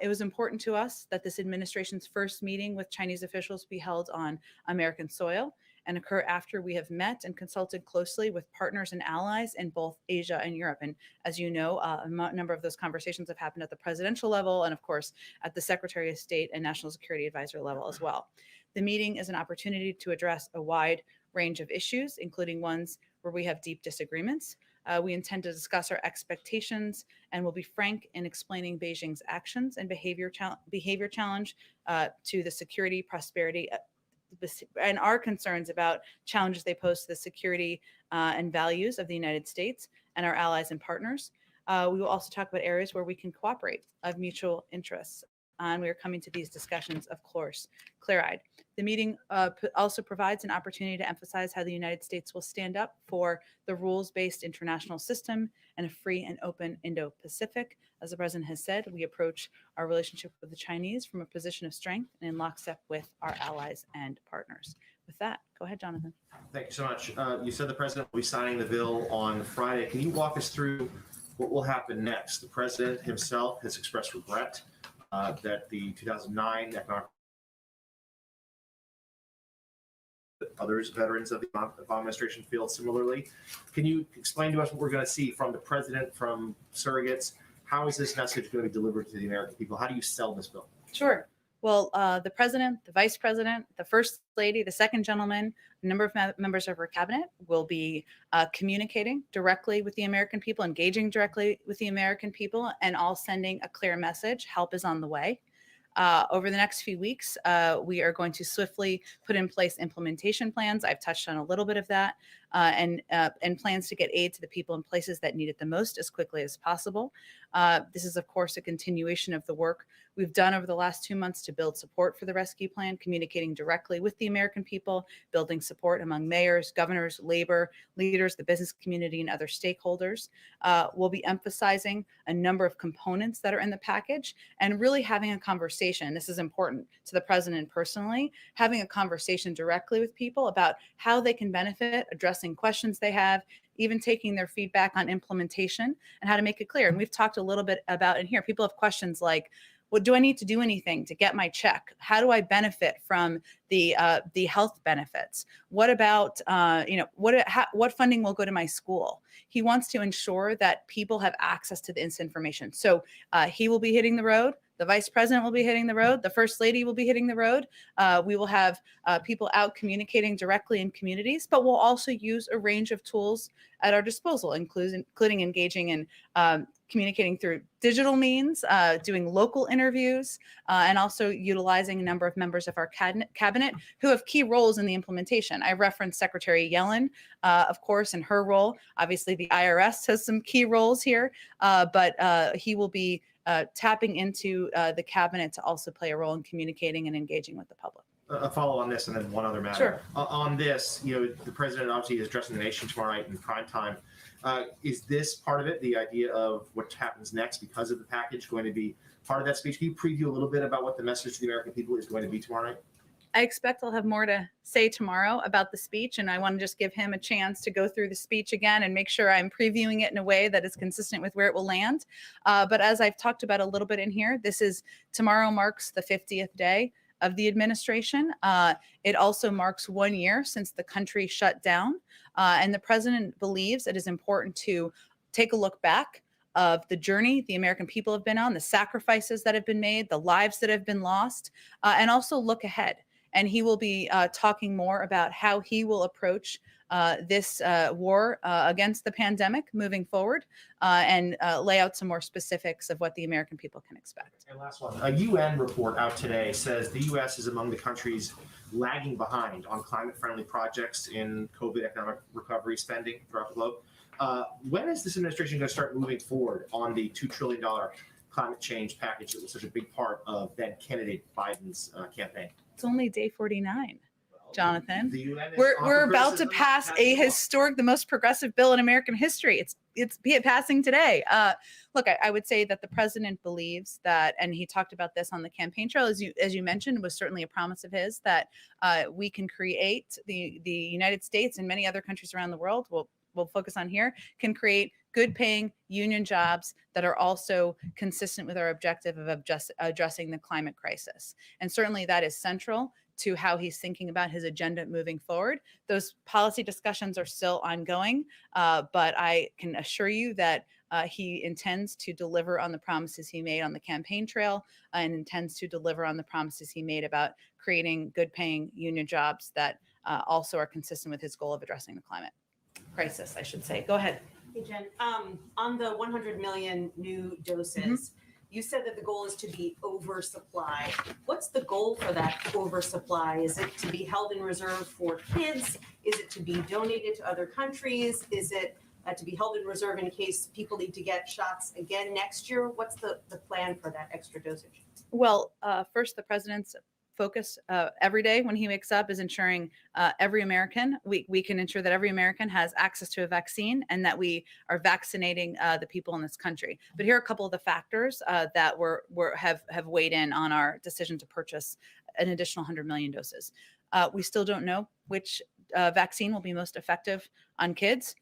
It was important to us that this administration's first meeting with Chinese officials be held on American soil and occur after we have met and consulted closely with partners and allies in both Asia and Europe. And as you know, a number of those conversations have happened at the presidential level and, of course, at the Secretary of State and National Security Advisor level as well. The meeting is an opportunity to address a wide range of issues, including ones where we have deep disagreements. We intend to discuss our expectations and will be frank in explaining Beijing's actions and behavior challenge to the security, prosperity, and our concerns about challenges they pose to the security and values of the United States and our allies and partners. We will also talk about areas where we can cooperate of mutual interests. And we are coming to these discussions, of course, clear-eyed. The meeting also provides an opportunity to emphasize how the United States will stand up for the rules-based international system and a free and open Indo-Pacific. As the president has said, we approach our relationship with the Chinese from a position of strength and in lockstep with our allies and partners. With that, go ahead, Jonathan. Thank you so much. You said the president will be signing the bill on Friday. Can you walk us through what will happen next? The president himself has expressed regret that the 2009 economic others, veterans of the Obama administration, feel similarly. Can you explain to us what we're going to see from the president, from surrogates? How is this message going to be delivered to the American people? How do you sell this bill? Sure. Well, the president, the vice president, the first lady, the second gentleman, a number of members of her cabinet will be communicating directly with the American people, engaging directly with the American people, and all sending a clear message. Help is on the way. Over the next few weeks, we are going to swiftly put in place implementation plans. I've touched on a little bit of that, and plans to get aid to the people in places that need it the most as quickly as possible. This is, of course, a continuation of the work we've done over the last 2 months to build support for the rescue plan, communicating directly with the American people, building support among mayors, governors, labor leaders, the business community, and other stakeholders. We'll be emphasizing a number of components that are in the package and really having a conversation. This is important to the president personally, having a conversation directly with people about how they can benefit, addressing questions they have, even taking their feedback on implementation and how to make it clear. And we've talked a little bit about in here, people have questions like, well, do I need to do anything to get my check? How do I benefit from the health benefits? What about what funding will go to my school? He wants to ensure that people have access to this information. So he will be hitting the road. The vice president will be hitting the road. The first lady will be hitting the road. We will have people out communicating directly in communities, but we'll also use a range of tools at our disposal, including engaging in communicating through digital means, doing local interviews, and also utilizing a number of members of our cabinet who have key roles in the implementation. I referenced Secretary Yellen, of course, in her role. Obviously, the IRS has some key roles here, but he will be tapping into the cabinet to also play a role in communicating and engaging with the public. A follow on this and then one other matter. Sure. On this, the president obviously is addressing the nation tomorrow night in prime time. Is this part of it, the idea of what happens next because of the package, going to be part of that speech? Can you preview a little bit about what the message to the American people is going to be tomorrow night? I expect I'll have more to say tomorrow about the speech, and I want to just give him a chance to go through the speech again and make sure I'm previewing it in a way that is consistent with where it will land. But as I've talked about a little bit in here, tomorrow marks the 50th day of the administration. It also marks 1 year since the country shut down. And the president believes it is important to take a look back of the journey the American people have been on, the sacrifices that have been made, the lives that have been lost, and also look ahead. And he will be talking more about how he will approach this war against the pandemic moving forward, and lay out some more specifics of what the American people can expect. And last one, a UN report out today says the U.S. is among the countries lagging behind on climate-friendly projects in COVID economic recovery spending throughout the globe. When is this administration going to start moving forward on the $2 trillion climate change package that was such a big part of then candidate Biden's campaign? It's only day 49. Jonathan, The UN is we're on about to criticism, pass a passing law. historic, the most progressive bill in American history. It's passing today. Look, I would say that the president believes that, and he talked about this on the campaign trail, as you mentioned, was certainly a promise of his, that we can create the United States and many other countries around the world. We'll focus on here, can create good paying union jobs that are also consistent with our objective of addressing the climate crisis. And certainly that is central to how he's thinking about his agenda moving forward. Those policy discussions are still ongoing, but I can assure you that he intends to deliver on the promises he made on the campaign trail, and intends to deliver on the promises he made about creating good paying union jobs that also are consistent with his goal of addressing the climate crisis, I should say. Go ahead. Hey, Jen, on the 100 million new doses, you said that the goal is to be oversupply. What's the goal for that oversupply? Is it to be held in reserve for kids? Is it to be donated to other countries? Is it to be held in reserve in case people need to get shots again next year? What's the plan for that extra dosage? Well, first, the president's focus every day when he wakes up is ensuring every American, we can ensure that every American has access to a vaccine and that we are vaccinating the people in this country. But here are a couple of the factors that have weighed in on our decision to purchase an additional 100 million doses. We still don't know which vaccine will be most effective on kids.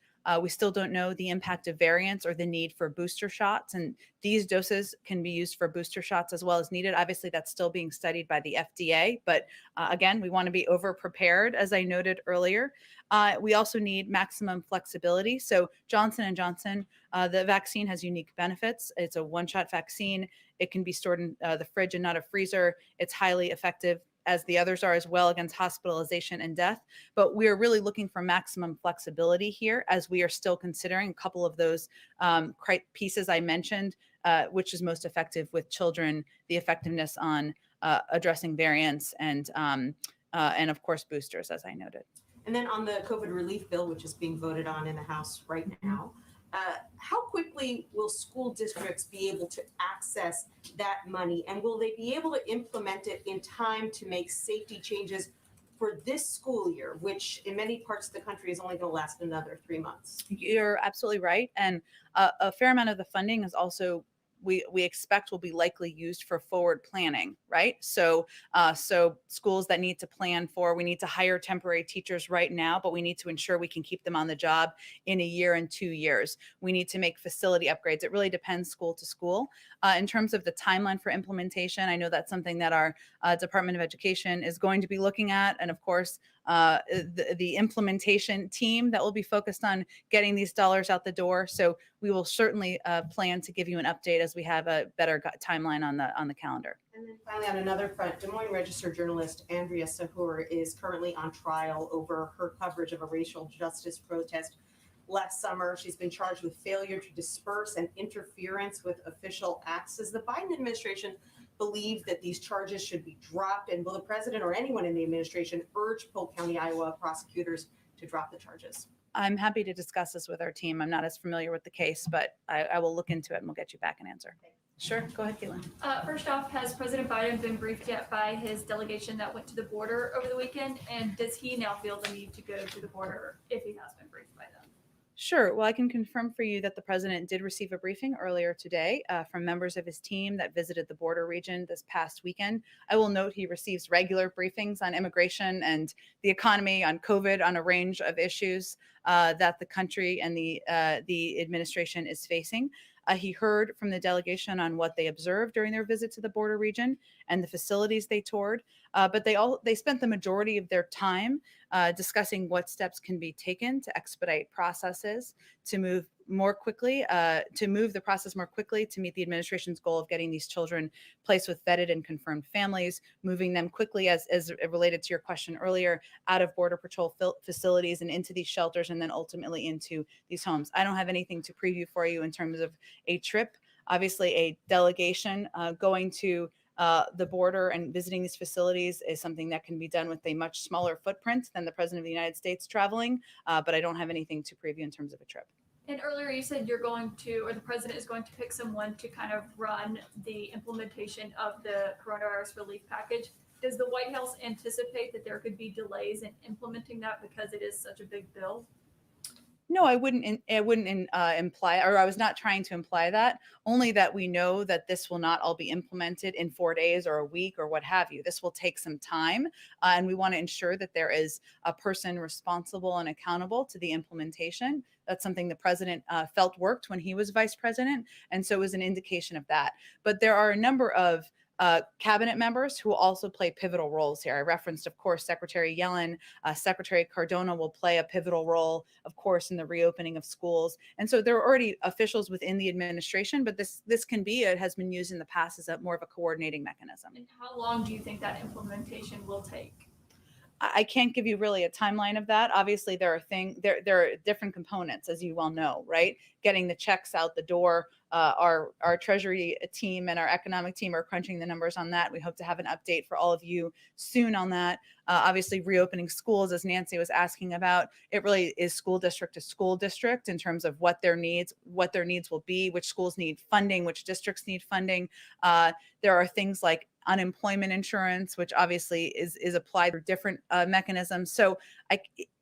We still don't know the impact of variants or the need for booster shots. And these doses can be used for booster shots as well as needed. Obviously, that's still being studied by the FDA. But again, we want to be over prepared, as I noted earlier. We also need maximum flexibility. So Johnson & Johnson, the vaccine has unique benefits. It's a one-shot vaccine. It can be stored in the fridge and not a freezer. It's highly effective, as the others are as well, against hospitalization and death. But we are really looking for maximum flexibility here, as we are still considering a couple of those pieces I mentioned, which is most effective with children, the effectiveness on addressing variants, and of course boosters, as I noted. And then on the COVID relief bill, which is being voted on in the House right now, how quick quickly will school districts be able to access that money? And will they be able to implement it in time to make safety changes for this school year, which in many parts of the country is only going to last another 3 months? You're absolutely right. And a fair amount of the funding is also we expect will be likely used for forward planning, right? So schools that need to plan for, we need to hire temporary teachers right now, but we need to ensure we can keep them on the job in a year and 2 years. We need to make facility upgrades. It really depends school to school. In terms of the timeline for implementation, I know that's something that our Department of Education is going to be looking at. And of course, the implementation team that will be focused on getting these dollars out the door. So we will certainly plan to give you an update as we have a better timeline on the calendar. And then finally, on another front, Des Moines Register journalist Andrea Sahur is currently on trial over her coverage of a racial justice protest last summer. She's been charged with failure to disperse and interference with official acts. Does the Biden administration believe that these charges should be dropped? And will the president or anyone in the administration urge Polk County, Iowa prosecutors to drop the charges? I'm happy to discuss this with our team. I'm not as familiar with the case, but I will look into it and we'll get you back an answer. Sure, go ahead, Caitlin. First off, has President Biden been briefed yet by his delegation that went to the border over the weekend? And does he now feel the need to go to the border if he has been briefed by them? Sure. Well, I can confirm for you that the president did receive a briefing earlier today from members of his team that visited the border region this past weekend. I will note he receives regular briefings on immigration and the economy, on COVID, on a range of issues that the country and the administration is facing. He heard from the delegation on what they observed during their visit to the border region and the facilities they toured. But they spent the majority of their time discussing what steps can be taken to expedite processes, to move more quickly, to move the process more quickly to meet the administration's goal of getting these children placed with vetted and confirmed families, moving them quickly, as related to your question earlier, out of Border Patrol facilities and into these shelters, and then ultimately into these homes. I don't have anything to preview for you in terms of a trip. Obviously, a delegation going to the border and visiting these facilities is something that can be done with a much smaller footprint than the President of the United States traveling, but I don't have anything to preview in terms of a trip. And earlier you said you're going to, or the president is going to pick someone to kind of run the implementation of the coronavirus relief package. Does the White House anticipate that there could be delays in implementing that because it is such a big bill? No, I wouldn't imply, or I was not trying to imply that, only that we know that this will not all be implemented in 4 days or a week or what have you. This will take some time, and we want to ensure that there is a person responsible and accountable to the implementation. That's something the president felt worked when he was vice president, and so it was an indication of that. But there are a number of cabinet members who will also play pivotal roles here. I referenced, of course, Secretary Yellen. Secretary Cardona will play a pivotal role, of course, in the reopening of schools. And so there are already officials within the administration, but this can be, it has been used in the past as a more of a coordinating mechanism. And how long do you think that implementation will take? I can't give you really a timeline of that. Obviously, there are different components, as you well know, right? Getting the checks out the door. Our Treasury team and our economic team are crunching the numbers on that. We hope to have an update for all of you soon on that. Obviously, reopening schools, as Nancy was asking about, it really is school district to school district in terms of what their needs will be, which schools need funding, which districts need funding. There are things like unemployment insurance, which obviously is applied through different mechanisms. So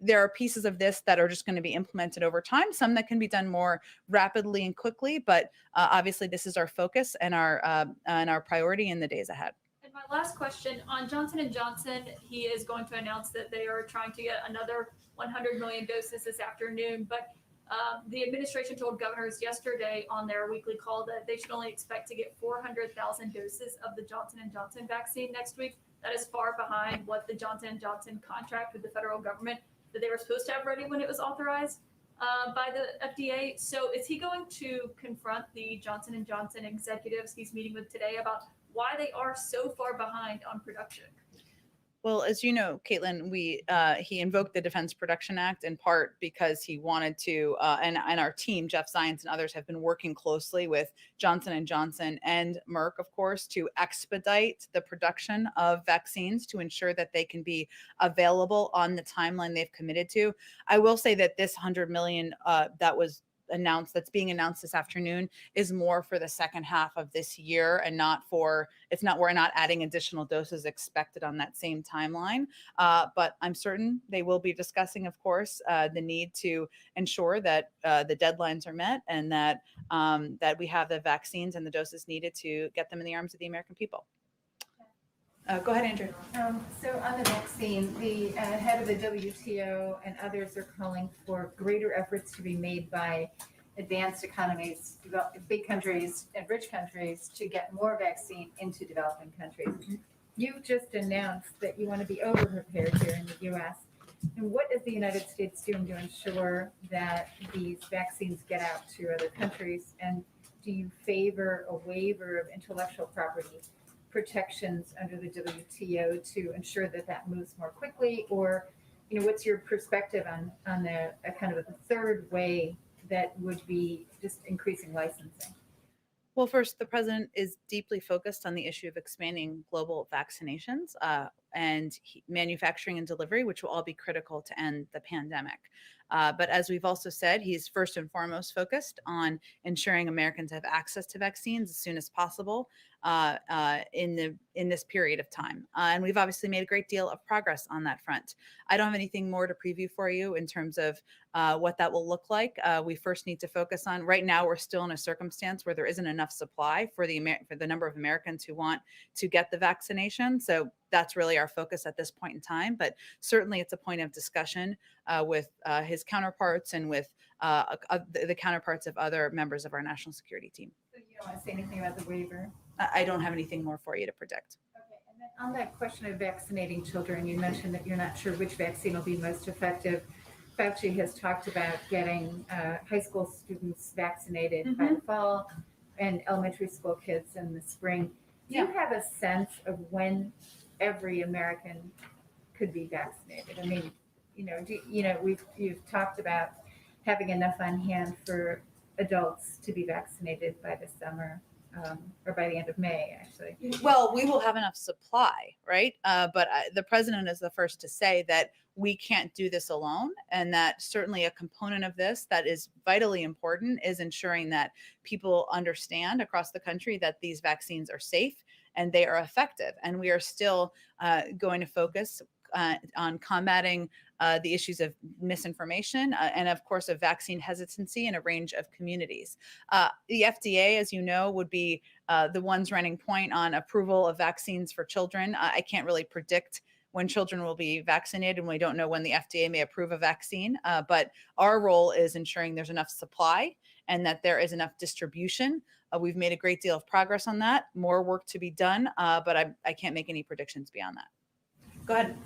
there are pieces of this that are just going to be implemented over time, some that can be done more rapidly and quickly, but obviously this is our focus and our priority in the days ahead. And my last question on Johnson & Johnson, he is going to announce that they are trying to get another 100 million doses this afternoon, but the administration told governors yesterday on their weekly call that they should only expect to get 400,000 doses of the Johnson & Johnson vaccine next week. That is far behind what the Johnson & Johnson contract with the federal government that they were supposed to have ready when it was authorized by the FDA. So is he going to confront the Johnson & Johnson executives he's meeting with today about why they are so far behind on production? Well, as you know, Caitlin, he invoked the Defense Production Act in part because he wanted to, and our team, Jeff Zients and others, have been working closely with Johnson & Johnson and Merck, of course, to expedite the production of vaccines to ensure that they can be available on the timeline they've committed to. I will say that this 100 million that was that's being announced this afternoon is more for the second half of this year and we're not adding additional doses expected on that same timeline. But I'm certain they will be discussing, of course, the need to ensure that the deadlines are met and that we have the vaccines and the doses needed to get them in the arms of the American people. Go ahead, Andrew. So on the vaccine, the head of the WTO and others are calling for greater efforts to be made by advanced economies, big countries and rich countries to get more vaccine into developing countries. You just announced that you want to be over-prepared here in the U.S. And what is the United States doing to ensure that these vaccines get out to other countries? And do you favor a waiver of intellectual property protections under the WTO to ensure that that moves more quickly? Or, what's your perspective on a kind of a third way that would be just increasing licensing? Well, first, the president is deeply focused on the issue of expanding global vaccinations and manufacturing and delivery, which will all be critical to end the pandemic. But as we've also said, he's first and foremost focused on ensuring Americans have access to vaccines as soon as possible in this period of time. And we've obviously made a great deal of progress on that front. I don't have anything more to preview for you in terms of what that will look like. We first need to focus on, right now, we're still in a circumstance where there isn't enough supply for the number of Americans who want to get the vaccination. So that's really our focus at this point in time. But certainly it's a point of discussion with his counterparts and with the counterparts of other members of our national security team. So you don't want to say anything about the waiver? I don't have anything more for you to predict. Okay, and then on that question of vaccinating children, you mentioned that you're not sure which vaccine will be most effective. Fauci has talked about getting high school students vaccinated by the fall and elementary school kids in the spring. Do you have a sense of when every American could be vaccinated? I mean, you've talked about having enough on hand for adults to be vaccinated by the summer. Or by the end of May, actually. Well, we will have enough supply, right? But the president is the first to say that we can't do this alone, and that certainly a component of this that is vitally important is ensuring that people understand across the country that these vaccines are safe and they are effective. And we are still going to focus on combating the issues of misinformation and, of course, of vaccine hesitancy in a range of communities. The FDA, as you know, would be the ones running point on approval of vaccines for children. I can't really predict when children will be vaccinated, and we don't know when the FDA may approve a vaccine. But our role is ensuring there's enough supply and that there is enough distribution. We've made a great deal of progress on that. More work to be done, but I can't make any predictions beyond that. Go ahead.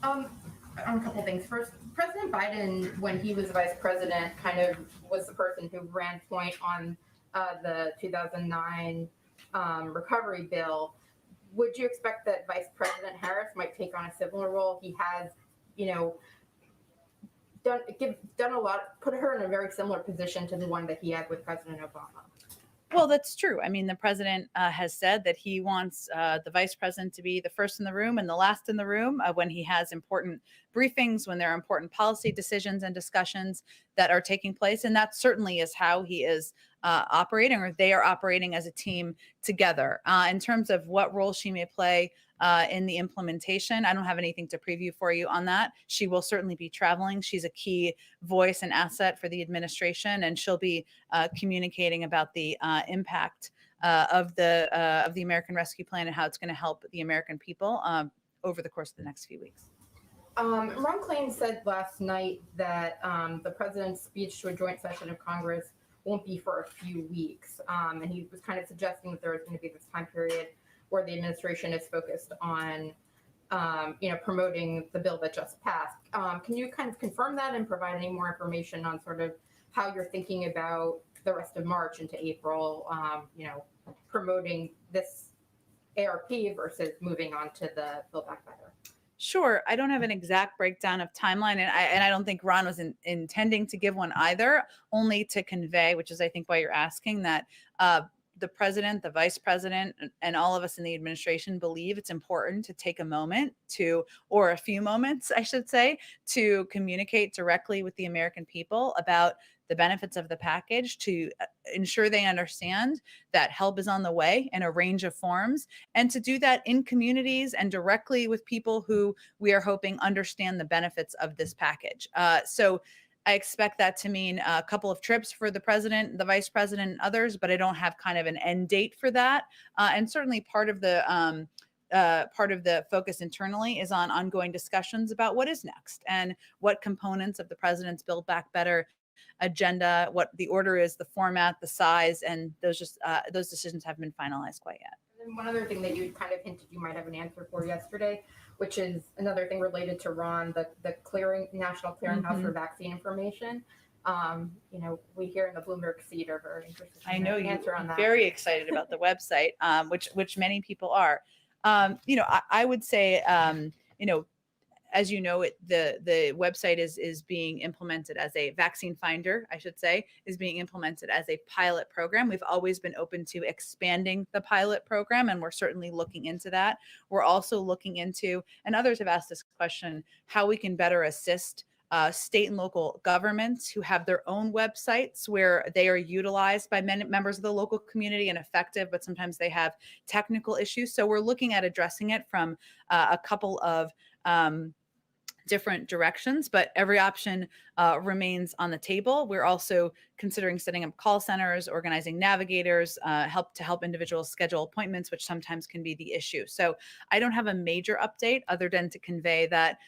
On a couple things. First, President Biden, when he was vice president, kind of was the person who ran point on the 2009 recovery bill. Would you expect that Vice President Harris might take on a similar role? He has, done a lot, put her in a very similar position to the one that he had with President Obama. Well, that's true. I mean, the president has said that he wants the vice president to be the first in the room and the last in the room when he has important briefings, when there are important policy decisions and discussions that are taking place. And that certainly is how he is operating, or they are operating as a team together. In terms of what role she may play in the implementation, I don't have anything to preview for you on that. She will certainly be traveling. She's a key voice and asset for the administration, and she'll be communicating about the impact of the American Rescue Plan and how it's going to help the American people over the course of the next few weeks. Ron Klain said last night that the president's speech to a joint session of Congress won't be for a few weeks. And he was kind of suggesting that there is going to be this time period where the administration is focused on, promoting the bill that just passed. Can you kind of confirm that and provide any more information on sort of how you're thinking about the rest of March into April, promoting this ARP versus moving on to the Build Back Better? Sure. I don't have an exact breakdown of timeline, and I don't think Ron was intending to give one either, only to convey, which is I think why you're asking, that the president, the vice president, and all of us in the administration believe it's important to take a moment or a few moments, I should say, to communicate directly with the American people about the benefits of the package, to ensure they understand that help is on the way in a range of forms, and to do that in communities and directly with people who we are hoping understand the benefits of this package. So I expect that to mean a couple of trips for the president, the vice president, and others, but I don't have kind of an end date for that. And certainly part of the focus internally is on ongoing discussions about what is next and what components of the president's Build Back Better agenda, what the order is, the format, the size, and those decisions haven't been finalized quite yet. And one other thing that you kind of hinted you might have an answer for yesterday, which is another thing related to Ron, the National Clearinghouse for Vaccine Information. We here in the Bloomberg seat are very interested. I know answer on you're that. very excited about the website, which many people are. I would say, as you know, the website is being implemented as a vaccine finder, I should say, is being implemented as a pilot program. We've always been open to expanding the pilot program, and we're certainly looking into that. We're also looking into, and others have asked this question, how we can better assist state and local governments who have their own websites where they are utilized by many members of the local community and effective, but sometimes they have technical issues. So we're looking at addressing it from a couple of different directions, but every option remains on the table. We're also considering setting up call centers, organizing navigators, help individuals schedule appointments, which sometimes can be the issue. So I don't have a major update other than to convey that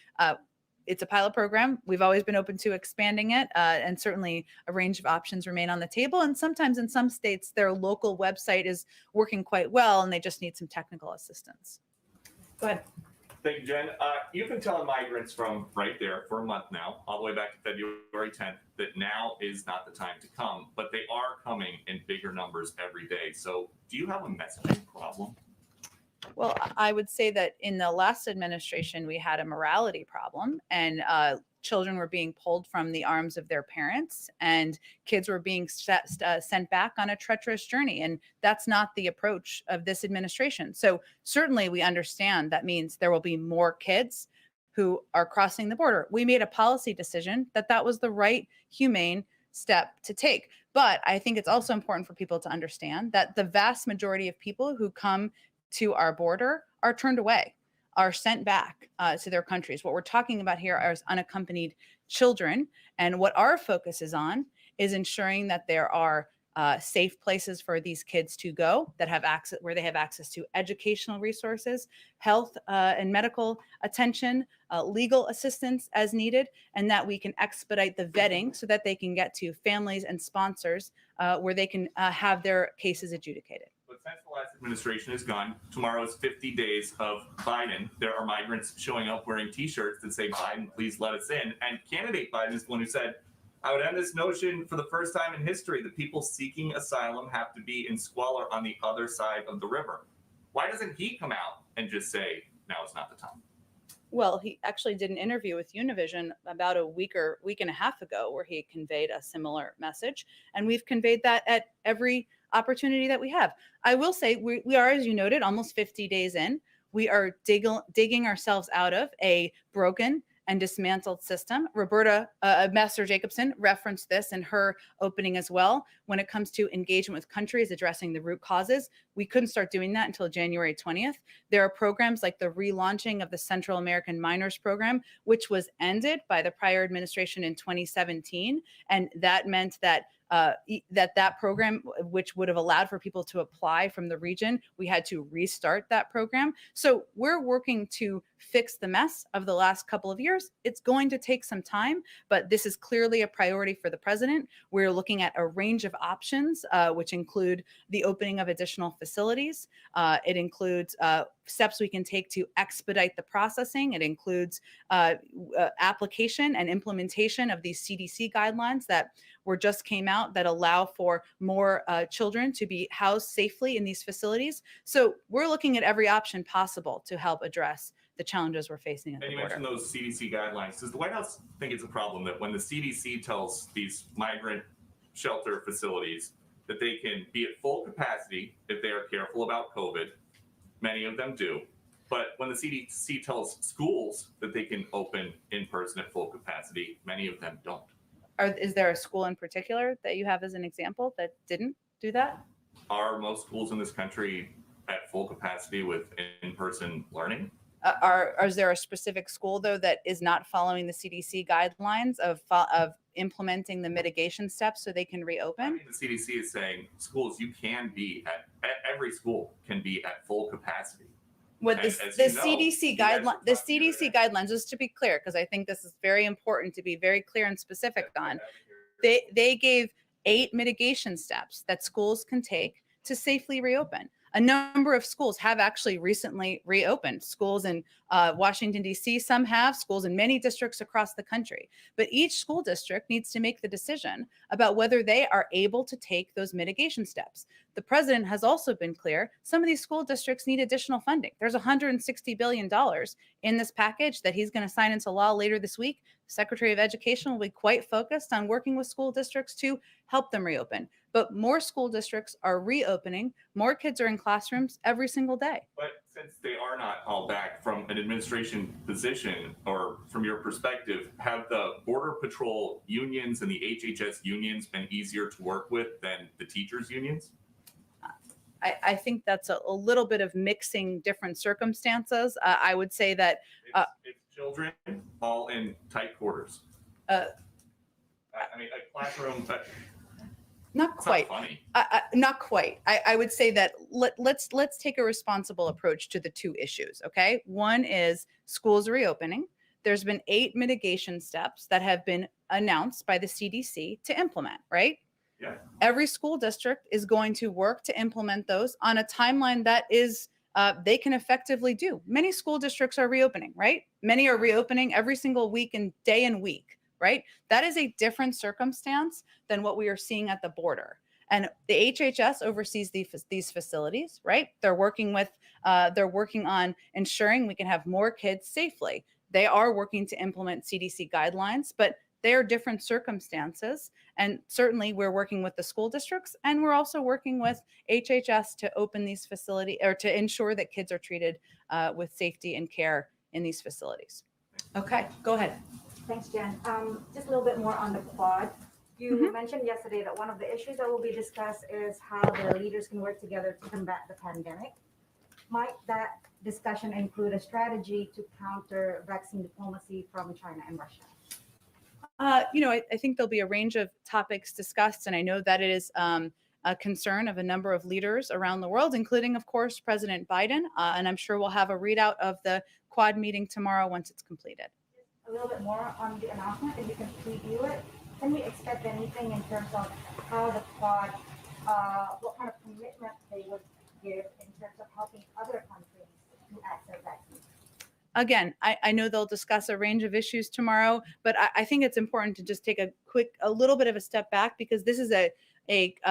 it's a pilot program. We've always been open to expanding it, and certainly a range of options remain on the table. And sometimes in some states, their local website is working quite well, and they just need some technical assistance. Go ahead. Thank you, Jen. You've been telling migrants from right there for a month now, all the way back to February 10th, that now is not the time to come, but they are coming in bigger numbers every day. So do you have a messaging problem? Well, I would say that in the last administration, we had a morality problem, and children were being pulled from the arms of their parents, and kids were being sent back on a treacherous journey. And that's not the approach of this administration. So certainly we understand that means there will be more kids who are crossing the border. We made a policy decision that was the right, humane step to take. But I think it's also important for people to understand that the vast majority of people who come to our border are turned away, are sent back to their countries. What we're talking about here are unaccompanied children. And what our focus is on is ensuring that there are safe places for these kids to go, that have access, where they have access to educational resources, health and medical attention, legal assistance as needed, and that we can expedite the vetting so that they can get to families and sponsors where they can have their cases adjudicated. But since the last administration is gone, tomorrow is 50 days of Biden. There are migrants showing up wearing T-shirts that say, "Biden, please let us in." And candidate Biden is the one who said, "I would end this notion for the first time in history that people seeking asylum have to be in squalor on the other side of the river." Why doesn't he come out and just say, "Now is not the time"? Well, he actually did an interview with Univision about a week and a half ago where he conveyed a similar message. And we've conveyed that at every opportunity that we have. I will say we are, as you noted, almost 50 days in. We are digging ourselves out of a broken and dismantled system. Roberta Ambassador Jacobson referenced this in her opening as well. When it comes to engagement with countries addressing the root causes, we couldn't start doing that until January 20th. There are programs like the relaunching of the Central American Minors Program, which was ended by the prior administration in 2017. And that meant that that program, which would have allowed for people to apply from the region, we had to restart that program. So we're working to fix the mess of the last couple of years. It's going to take some time, but this is clearly a priority for the president. We're looking at a range of options, which include the opening of additional facilities. It includes steps we can take to expedite the processing. It includes application and implementation of these CDC guidelines that just came out that allow for more children to be housed safely in these facilities. So we're looking at every option possible to help address the challenges we're facing at the border. And you mentioned those CDC guidelines. Does the White House think it's a problem that when the CDC tells these migrant shelter facilities that they can be at full capacity if they are careful about COVID, many of them do, but when the CDC tells schools that they can open in person at full capacity, many of them don't? Is there a school in particular that you have as an example that didn't do that? Are most schools in this country at full capacity with in-person learning? Is there a specific school though that is not following the CDC guidelines of implementing the mitigation steps so they can I reopen? mean, the CDC is saying schools, you can be at every school can be at full capacity. What As the you know, CDC you guys guideline, were the talking the other CDC day. guidelines, just to be clear, because I think this is very important to be very clear and specific on. They gave 8 mitigation steps that schools can take to safely reopen. A number of schools have actually recently reopened. Schools in Washington, D.C., some have, schools in many districts across the country. But each school district needs to make the decision about whether they are able to take those mitigation steps. The president has also been clear, some of these school districts need additional funding. There's $160 billion in this package that he's going to sign into law later this week. The Secretary of Education will be quite focused on working with school districts to help them reopen. But more school districts are reopening. More kids are in classrooms every single day. But since they are not all back from an administration position, or from your perspective, have the Border Patrol unions and the HHS unions been easier to work with than the teachers unions? I think that's a little bit of mixing different circumstances. I would say that It's children all in tight quarters. Uh, I mean, a classroom, but not it's quite. not funny. Not quite. I would say that let's take a responsible approach to the two issues. Okay, one is schools reopening. There's been 8 mitigation steps that have been announced by the CDC to implement. Right. Yeah. Every school district is going to work to implement those on a timeline that is they can effectively do. Many school districts are reopening. Right. Many are reopening every single week and day and week. Right. That is a different circumstance than what we are seeing at the border. And the HHS oversees these facilities, right? They're working on ensuring we can have more kids safely. They are working to implement CDC guidelines, but they are different circumstances. And certainly we're working with the school districts, and we're also working with HHS to open these facilities or to ensure that kids are treated with safety and care in these facilities. Okay, go ahead. Thanks, Jen. Just a little bit more on the quad. You mentioned yesterday that one of the issues that will be discussed is how the leaders can work together to combat the pandemic. Might that discussion include a strategy to counter vaccine diplomacy from China and Russia? I think there'll be a range of topics discussed, and I know that it is a concern of a number of leaders around the world, including, of course, President Biden. And I'm sure we'll have a readout of the Quad meeting tomorrow once it's completed. A little bit more on the announcement, if you can preview it. Can we expect anything in terms of how the Quad, what kind of commitment they would give in terms of helping other countries to access vaccines? Again, I know they'll discuss a range of issues tomorrow, but I think it's important to just take a little bit of a step back, because this is a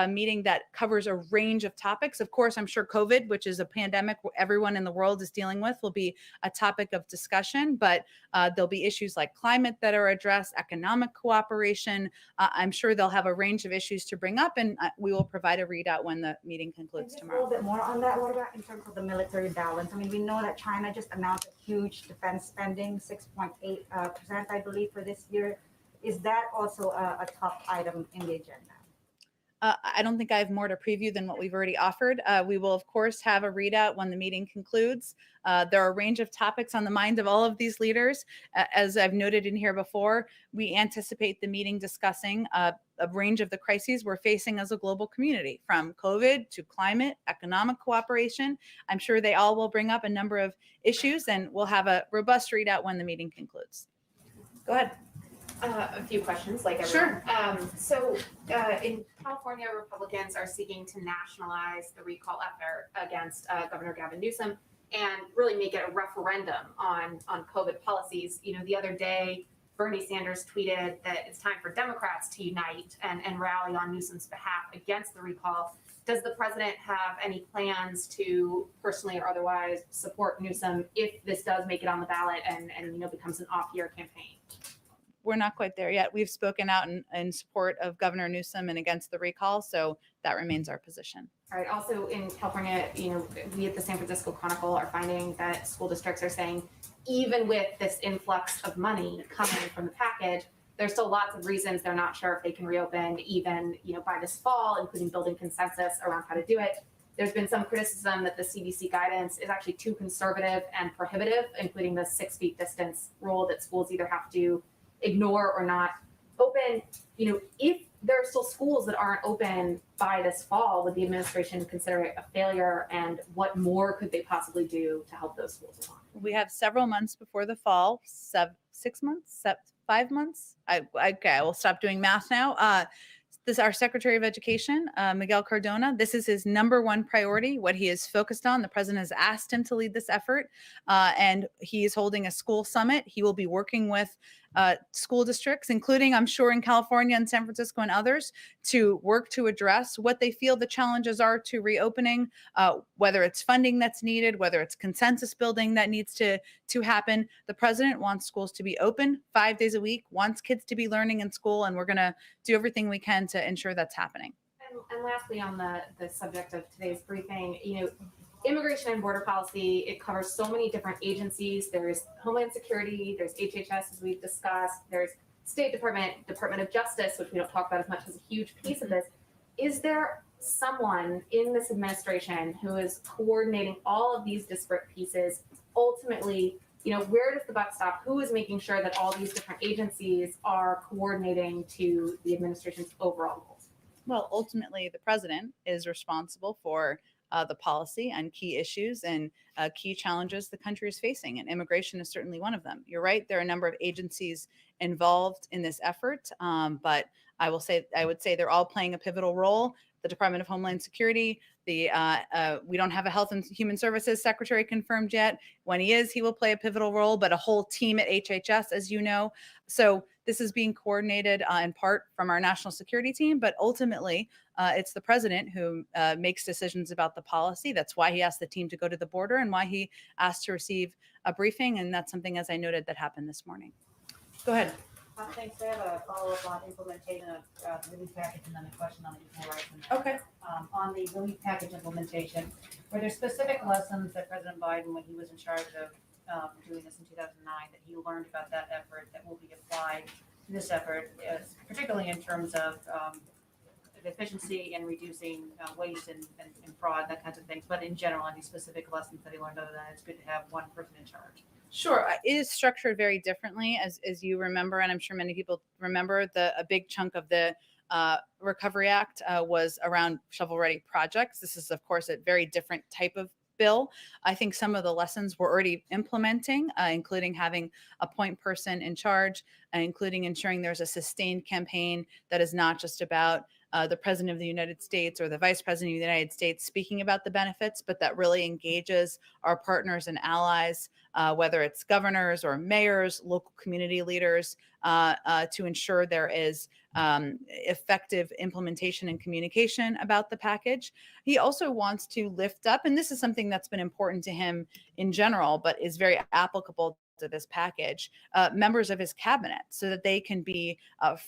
meeting that covers a range of topics. Of course, I'm sure COVID, which is a pandemic everyone in the world is dealing with, will be a topic of discussion, but there'll be issues like climate that are addressed, economic cooperation. I'm sure they'll have a range of issues to bring up, and we will provide a readout when the meeting concludes tomorrow. A little bit more on that. What about in terms of the military balance? I mean, we know that China just announced a huge defense spending, 6.8%, I believe, for this year. Is that also a top item in the agenda? I don't think I have more to preview than what we've already offered. We will, of course, have a readout when the meeting concludes. There are a range of topics on the mind of all of these leaders. As I've noted in here before, we anticipate the meeting discussing a range of the crises we're facing as a global community, from COVID to climate, economic cooperation. I'm sure they all will bring up a number of issues, and we'll have a robust readout when the meeting concludes. Go ahead. A few questions, like everyone. Sure. In California, Republicans are seeking to nationalize the recall effort against Governor Gavin Newsom and really make it a referendum on COVID policies. You know, the other day, Bernie Sanders tweeted that it's time for Democrats to unite and rally on Newsom's behalf against the recall. Does the president have any plans to personally or otherwise support Newsom if this does make it on the ballot and becomes an off-year campaign? We're not quite there yet. We've spoken out in support of Governor Newsom and against the recall, so that remains our position. All right. Also in California, we at the San Francisco Chronicle are finding that school districts are saying, even with this influx of money coming from the package, there's still lots of reasons they're not sure if they can reopen even, by this fall, including building consensus around how to do it. There's been some criticism that the CDC guidance is actually too conservative and prohibitive, including the 6 feet distance rule that schools either have to ignore or not open. If there are still schools that aren't open by this fall, would the administration consider it a failure? And what more could they possibly do to help those schools along? We have several months before the fall, 6 months, 5 months. Okay, I will stop doing math now. This our Secretary of Education, Miguel Cardona. This is his number one priority, what he is focused on. The president has asked him to lead this effort, and he is holding a school summit. He will be working with school districts, including, I'm sure, in California and San Francisco and others, to work to address what they feel the challenges are to reopening, whether it's funding that's needed, whether it's consensus building that needs to happen. The president wants schools to be open 5 days a week, wants kids to be learning in school, and we're going to do everything we can to ensure that's happening. And lastly, on the subject of today's briefing, immigration and border policy, it covers so many different agencies. There's Homeland Security, there's HHS, as we've discussed, there's State Department, Department of Justice, which we don't talk about as much, as a huge piece of this. Is there someone in this administration who is coordinating all of these disparate pieces? Ultimately, where does the buck stop? Who is making sure that all these different agencies are coordinating to the administration's overall goals? Well, ultimately, the president is responsible for the policy on key issues and key challenges the country is facing, and immigration is certainly one of them. You're right; there are a number of agencies involved in this effort, but I would say they're all playing a pivotal role. The Department of Homeland Security, we don't have a Health and Human Services Secretary confirmed yet. When he is, he will play a pivotal role, but a whole team at HHS, as you know. So this is being coordinated in part from our national security team, but ultimately it's the president who makes decisions about the policy. That's why he asked the team to go to the border and why he asked to receive a briefing. And that's something, as I noted, that happened this morning. Go ahead. Thanks. I have a follow-up on implementation of the relief package and then a question on the equal rights. Okay. On the relief package implementation, were there specific lessons that President Biden, when he was in charge of doing this in 2009, that he learned about that effort that will be applied to this effort, particularly in terms of efficiency and reducing waste and fraud, that kinds of things, but in general, any specific lessons that he learned other than it's good to have one person in charge? Sure. It is structured very differently, as you remember, and I'm sure many people remember. A big chunk of the Recovery Act was around shovel-ready projects. This is, of course, a very different type of bill. I think some of the lessons we're already implementing, including having a point person in charge, including ensuring there's a sustained campaign that is not just about the president of the United States or the vice president of the United States speaking about the benefits, but that really engages our partners and allies, whether it's governors or mayors, local community leaders, to ensure there is effective implementation and communication about the package. He also wants to lift up, and this is something that's been important to him in general, but is very applicable to this package, members of his cabinet, so that they can be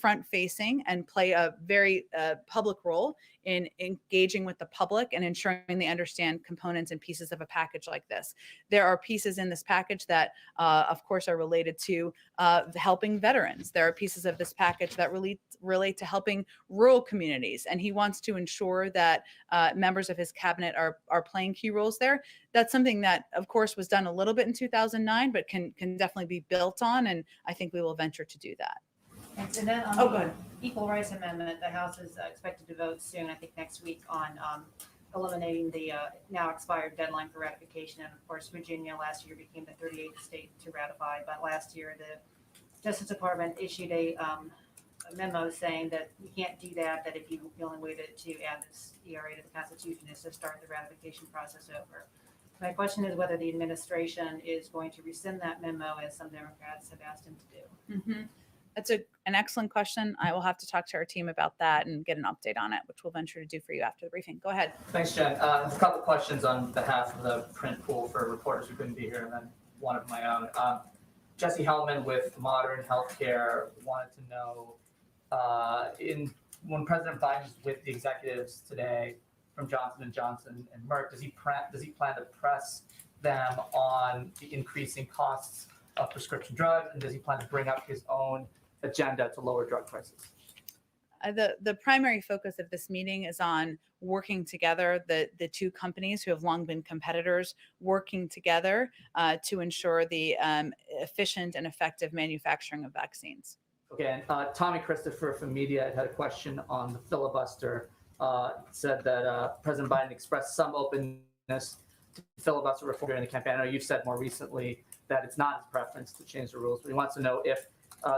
front facing and play a very public role in engaging with the public and ensuring they understand components and pieces of a package like this. There are pieces in this package that, of course, are related to helping veterans. There are pieces of this package that relate to helping rural communities, and he wants to ensure that members of his cabinet are playing key roles there. That's something that, of course, was done a little bit in 2009, but can definitely be built on, and I think we will venture to do that. Thanks. And then on the Equal Rights Amendment, the House is expected to vote soon, I think next week, on eliminating the now expired deadline for ratification. And of course, Virginia last year became the 38th state to ratify, but last year the Justice Department issued a memo saying that you can't do that, that if the only way to add this ERA to the Constitution is to start the ratification process over. My question is whether the administration is going to rescind that memo, as some Democrats have asked him to do. Mm-hmm. That's an excellent question. I will have to talk to our team about that and get an update on it, which we'll venture to do for you after the briefing. Go ahead. Thanks, Jen. A couple questions on behalf of the print pool for reporters who couldn't be here, and then one of my own. Jesse Hellman with Modern Healthcare wanted to know, when President Biden is with the executives today from Johnson & Johnson and Merck, does he plan to press them on the increasing costs of prescription drugs, and does he plan to bring up his own agenda to lower drug prices? The primary focus of this meeting is on working together, the two companies who have long been competitors, working together to ensure the efficient and effective manufacturing of vaccines. Okay, and Tommy Christopher from Media had a question on the filibuster. Said that President Biden expressed some openness to filibuster reform during the campaign. I know you've said more recently that it's not his preference to change the rules, but he wants to know if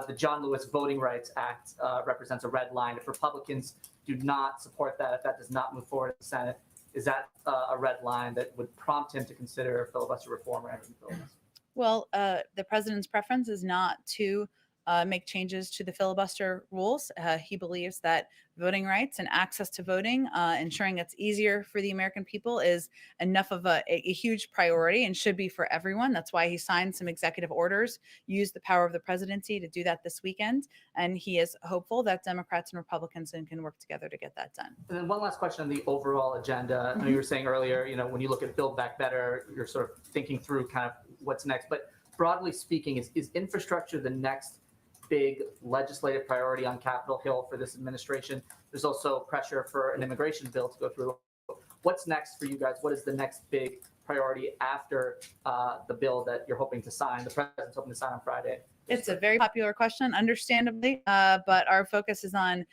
the John Lewis Voting Rights Act represents a red line. If Republicans do not support that, if that does not move forward in the Senate, is that a red line that would prompt him to consider filibuster reform or ending the filibuster? Well, the president's preference is not to make changes to the filibuster rules. He believes that voting rights and access to voting, ensuring it's easier for the American people, is enough of a huge priority and should be for everyone. That's why he signed some executive orders, used the power of the presidency to do that this weekend. And he is hopeful that Democrats and Republicans can work together to get that done. And then one last question on the overall agenda. I know you were saying earlier, when you look at Build Back Better, you're sort of thinking through kind of what's next. But broadly speaking, is infrastructure the next big legislative priority on Capitol Hill for this administration? There's also pressure for an immigration bill to go through. What's next for you guys? What is the next big priority after the bill that you're hoping to sign? The president's hoping to sign on Friday. It's a very popular question, understandably, but our focus is on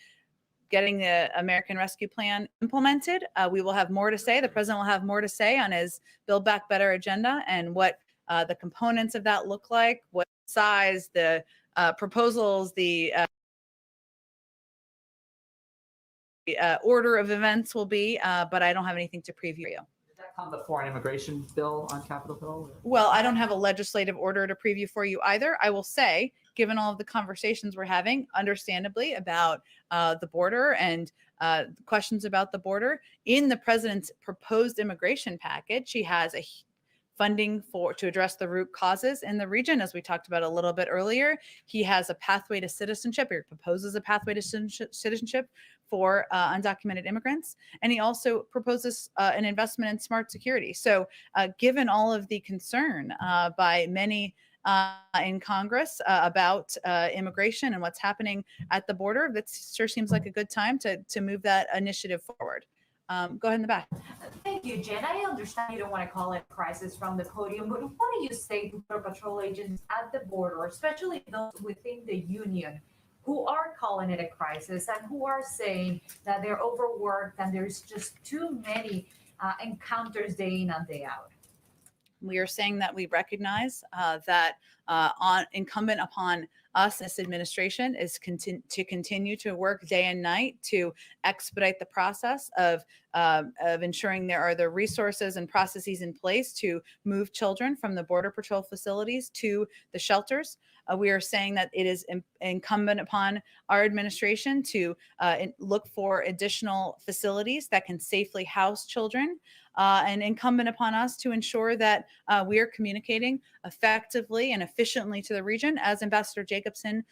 getting the American Rescue Plan implemented. We will have more to say. The president will have more to say on his Build Back Better agenda and what the components of that look like, what size, the proposals, the order of events will be, but I don't have anything to preview you. Did that come before an immigration bill on Capitol Hill? Well, I don't have a legislative order to preview for you either. I will say, given all of the conversations we're having, understandably, about the border and questions about the border, in the president's proposed immigration package, he has a funding to address the root causes in the region, as we talked about a little bit earlier. He has a pathway to citizenship, or proposes a pathway to citizenship for undocumented immigrants. And he also proposes an investment in smart security. So given all of the concern by many in Congress about immigration and what's happening at the border, that sure seems like a good time to move that initiative forward. Go ahead in the back. Thank you, Jen. I understand you don't want to call it crisis from the podium, but what do you say to Border Patrol agents at the border, especially those within the union, who are calling it a crisis and who are saying that they're overworked and there's just too many encounters day in and day out? We are saying that we recognize that incumbent upon us, this administration, is to continue to work day and night to expedite the process of ensuring there are the resources and processes in place to move children from the Border Patrol facilities to the shelters. We are saying that it is incumbent upon our administration to look for additional facilities that can safely house children, and incumbent upon us to ensure that we are communicating effectively and efficiently to the region, as Ambassador Jacobson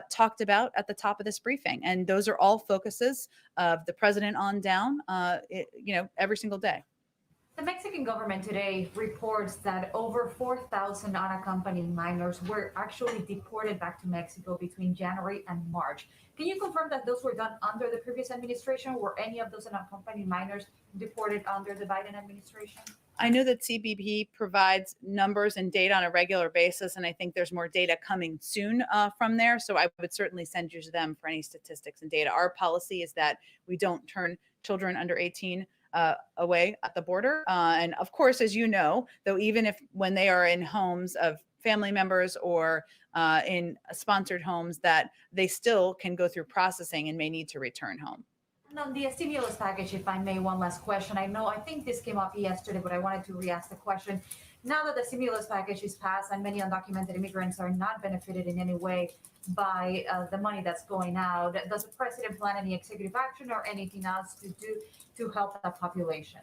talked about at the top of this briefing. And those are all focuses of the president on down, every single day. The Mexican government today reports that over 4,000 unaccompanied minors were actually deported back to Mexico between January and March. Can you confirm that those were done under the previous administration? Were any of those unaccompanied minors deported under the Biden administration? I know that CBP provides numbers and data on a regular basis, and I think there's more data coming soon from there. So I would certainly send you to them for any statistics and data. Our policy is that we don't turn children under 18 away at the border. And of course, as you know, though, even when they are in homes of family members or in sponsored homes, that they still can go through processing and may need to return home. And on the stimulus package, if I may, one last question. I think this came up yesterday, but I wanted to re-ask the question. Now that the stimulus package is passed and many undocumented immigrants are not benefited in any way by the money that's going out, does the president plan any executive action or anything else to do to help that population?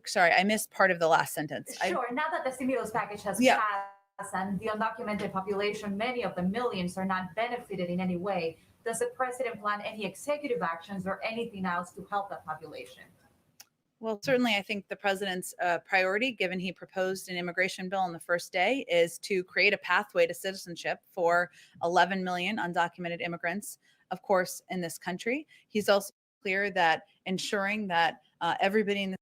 Sorry, I missed part of the last sentence. Sure. Now that the stimulus package has passed and the undocumented population, many of the millions, are not benefited in any way, does the president plan any executive actions or anything else to help that population? Well, certainly, I think the president's priority, given he proposed an immigration bill on the first day, is to create a pathway to citizenship for 11 million undocumented immigrants, of course, in this country. He's also clear that ensuring that everybody in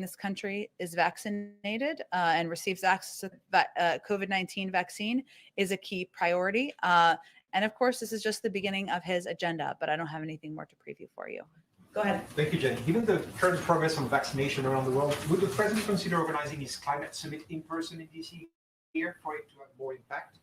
this country is vaccinated and receives access to the COVID-19 vaccine is a key priority. And of course, this is just the beginning of his agenda, but I don't have anything more to preview for you. Go ahead. Thank you, Jen. Given the current progress on vaccination around the world, would the president consider organizing his climate summit in person in DC here for it to have more impact?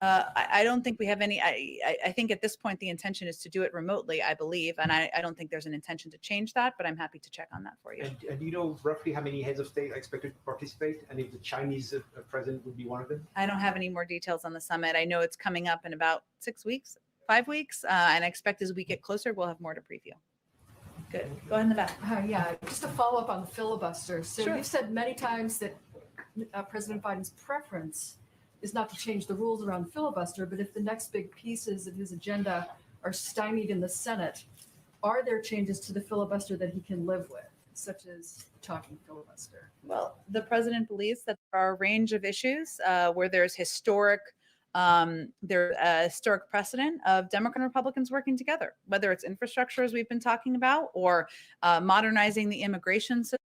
I don't think we have any. I think at this point the intention is to do it remotely, I believe, and I don't think there's an intention to change that. But I'm happy to check on that for you. And do you know roughly how many heads of state are expected to participate, and if the Chinese president would be one of them? I don't have any more details on the summit. I know it's coming up in about 6 weeks, 5 weeks, and I expect as we get closer, we'll have more to preview. Good. Go ahead in the back. Yeah, just to follow up on the filibuster. So Sure. you've said many times that President Biden's preference is not to change the rules around the filibuster, but if the next big pieces of his agenda are stymied in the Senate, are there changes to the filibuster that he can live with, such as talking filibuster? Well, the president believes that there are a range of issues where there's historic precedent of Democrat and Republicans working together, whether it's infrastructure, as we've been talking about, or modernizing the immigration system.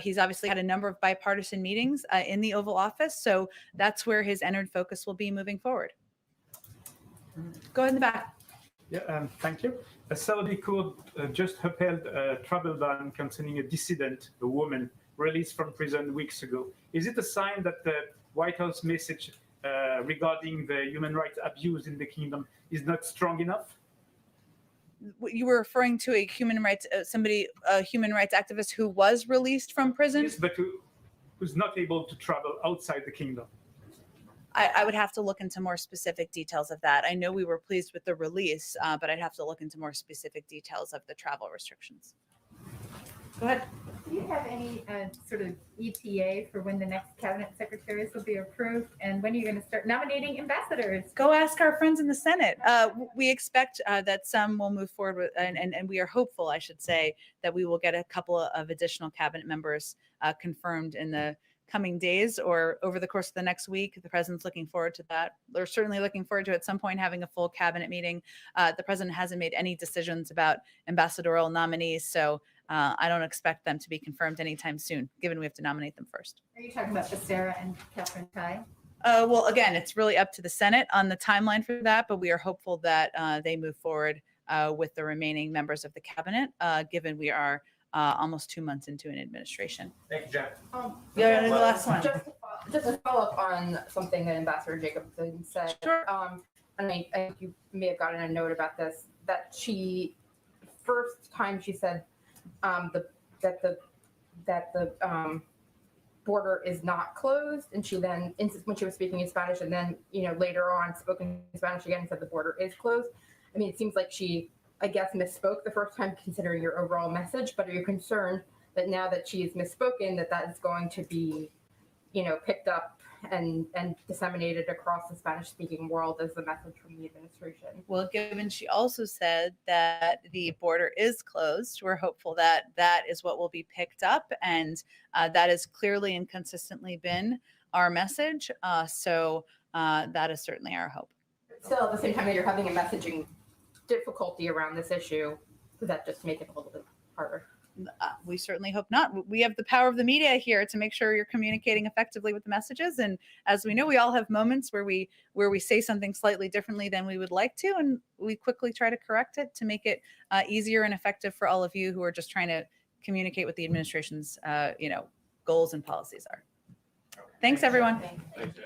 He's obviously had a number of bipartisan meetings in the Oval Office, so that's where his entered focus will be moving forward. Go ahead in the back. Yeah, thank you. A Saudi court just upheld a travel ban concerning a dissident, a woman, released from prison weeks ago. Is it a sign that the White House message regarding the human rights abuse in the kingdom is not strong enough? You were referring to a human rights activist who was released from prison? Yes, but who's not able to travel outside the kingdom. I would have to look into more specific details of that. I know we were pleased with the release, but I'd have to look into more specific details of the travel restrictions. Go ahead. Do you have any sort of ETA for when the next cabinet secretaries will be approved, and when are you going to start nominating ambassadors? Go ask our friends in the Senate. We expect that some will move forward with, and we are hopeful, I should say, that we will get a couple of additional cabinet members confirmed in the coming days or over the course of the next week. The president's looking forward to that. They're certainly looking forward to at some point having a full cabinet meeting. The president hasn't made any decisions about ambassadorial nominees, so I don't expect them to be confirmed anytime soon, given we have to nominate them first. Are you talking about Sarah and Catherine Tai? Well, again, it's really up to the Senate on the timeline for that, but we are hopeful that they move forward with the remaining members of the cabinet, given we are almost 2 months into an administration. Thank you, Jen. Yeah, the last one. Just to follow up on something that Ambassador Jacobson said. Sure. And I think you may have gotten a note about this, that first time she said that the border is not closed, and she then, when she was speaking in Spanish, and then later on spoke in Spanish again and said the border is closed. I mean, it seems like she, I guess, misspoke the first time considering your overall message, but are you concerned that now that she's misspoken, that is going to be, picked up and disseminated across the Spanish-speaking world as the message from the administration? Well, given she also said that the border is closed, we're hopeful that that is what will be picked up, and that has clearly and consistently been our message. So that is certainly our hope. Still, at the same time that you're having a messaging difficulty around this issue, does that just make it a little bit harder? We certainly hope not. We have the power of the media here to make sure you're communicating effectively with the messages. And as we know, we all have moments where we say something slightly differently than we would like to, and we quickly try to correct it to make it easier and effective for all of you who are just trying to communicate what the administration's goals and policies are. Thanks, everyone. Thank you.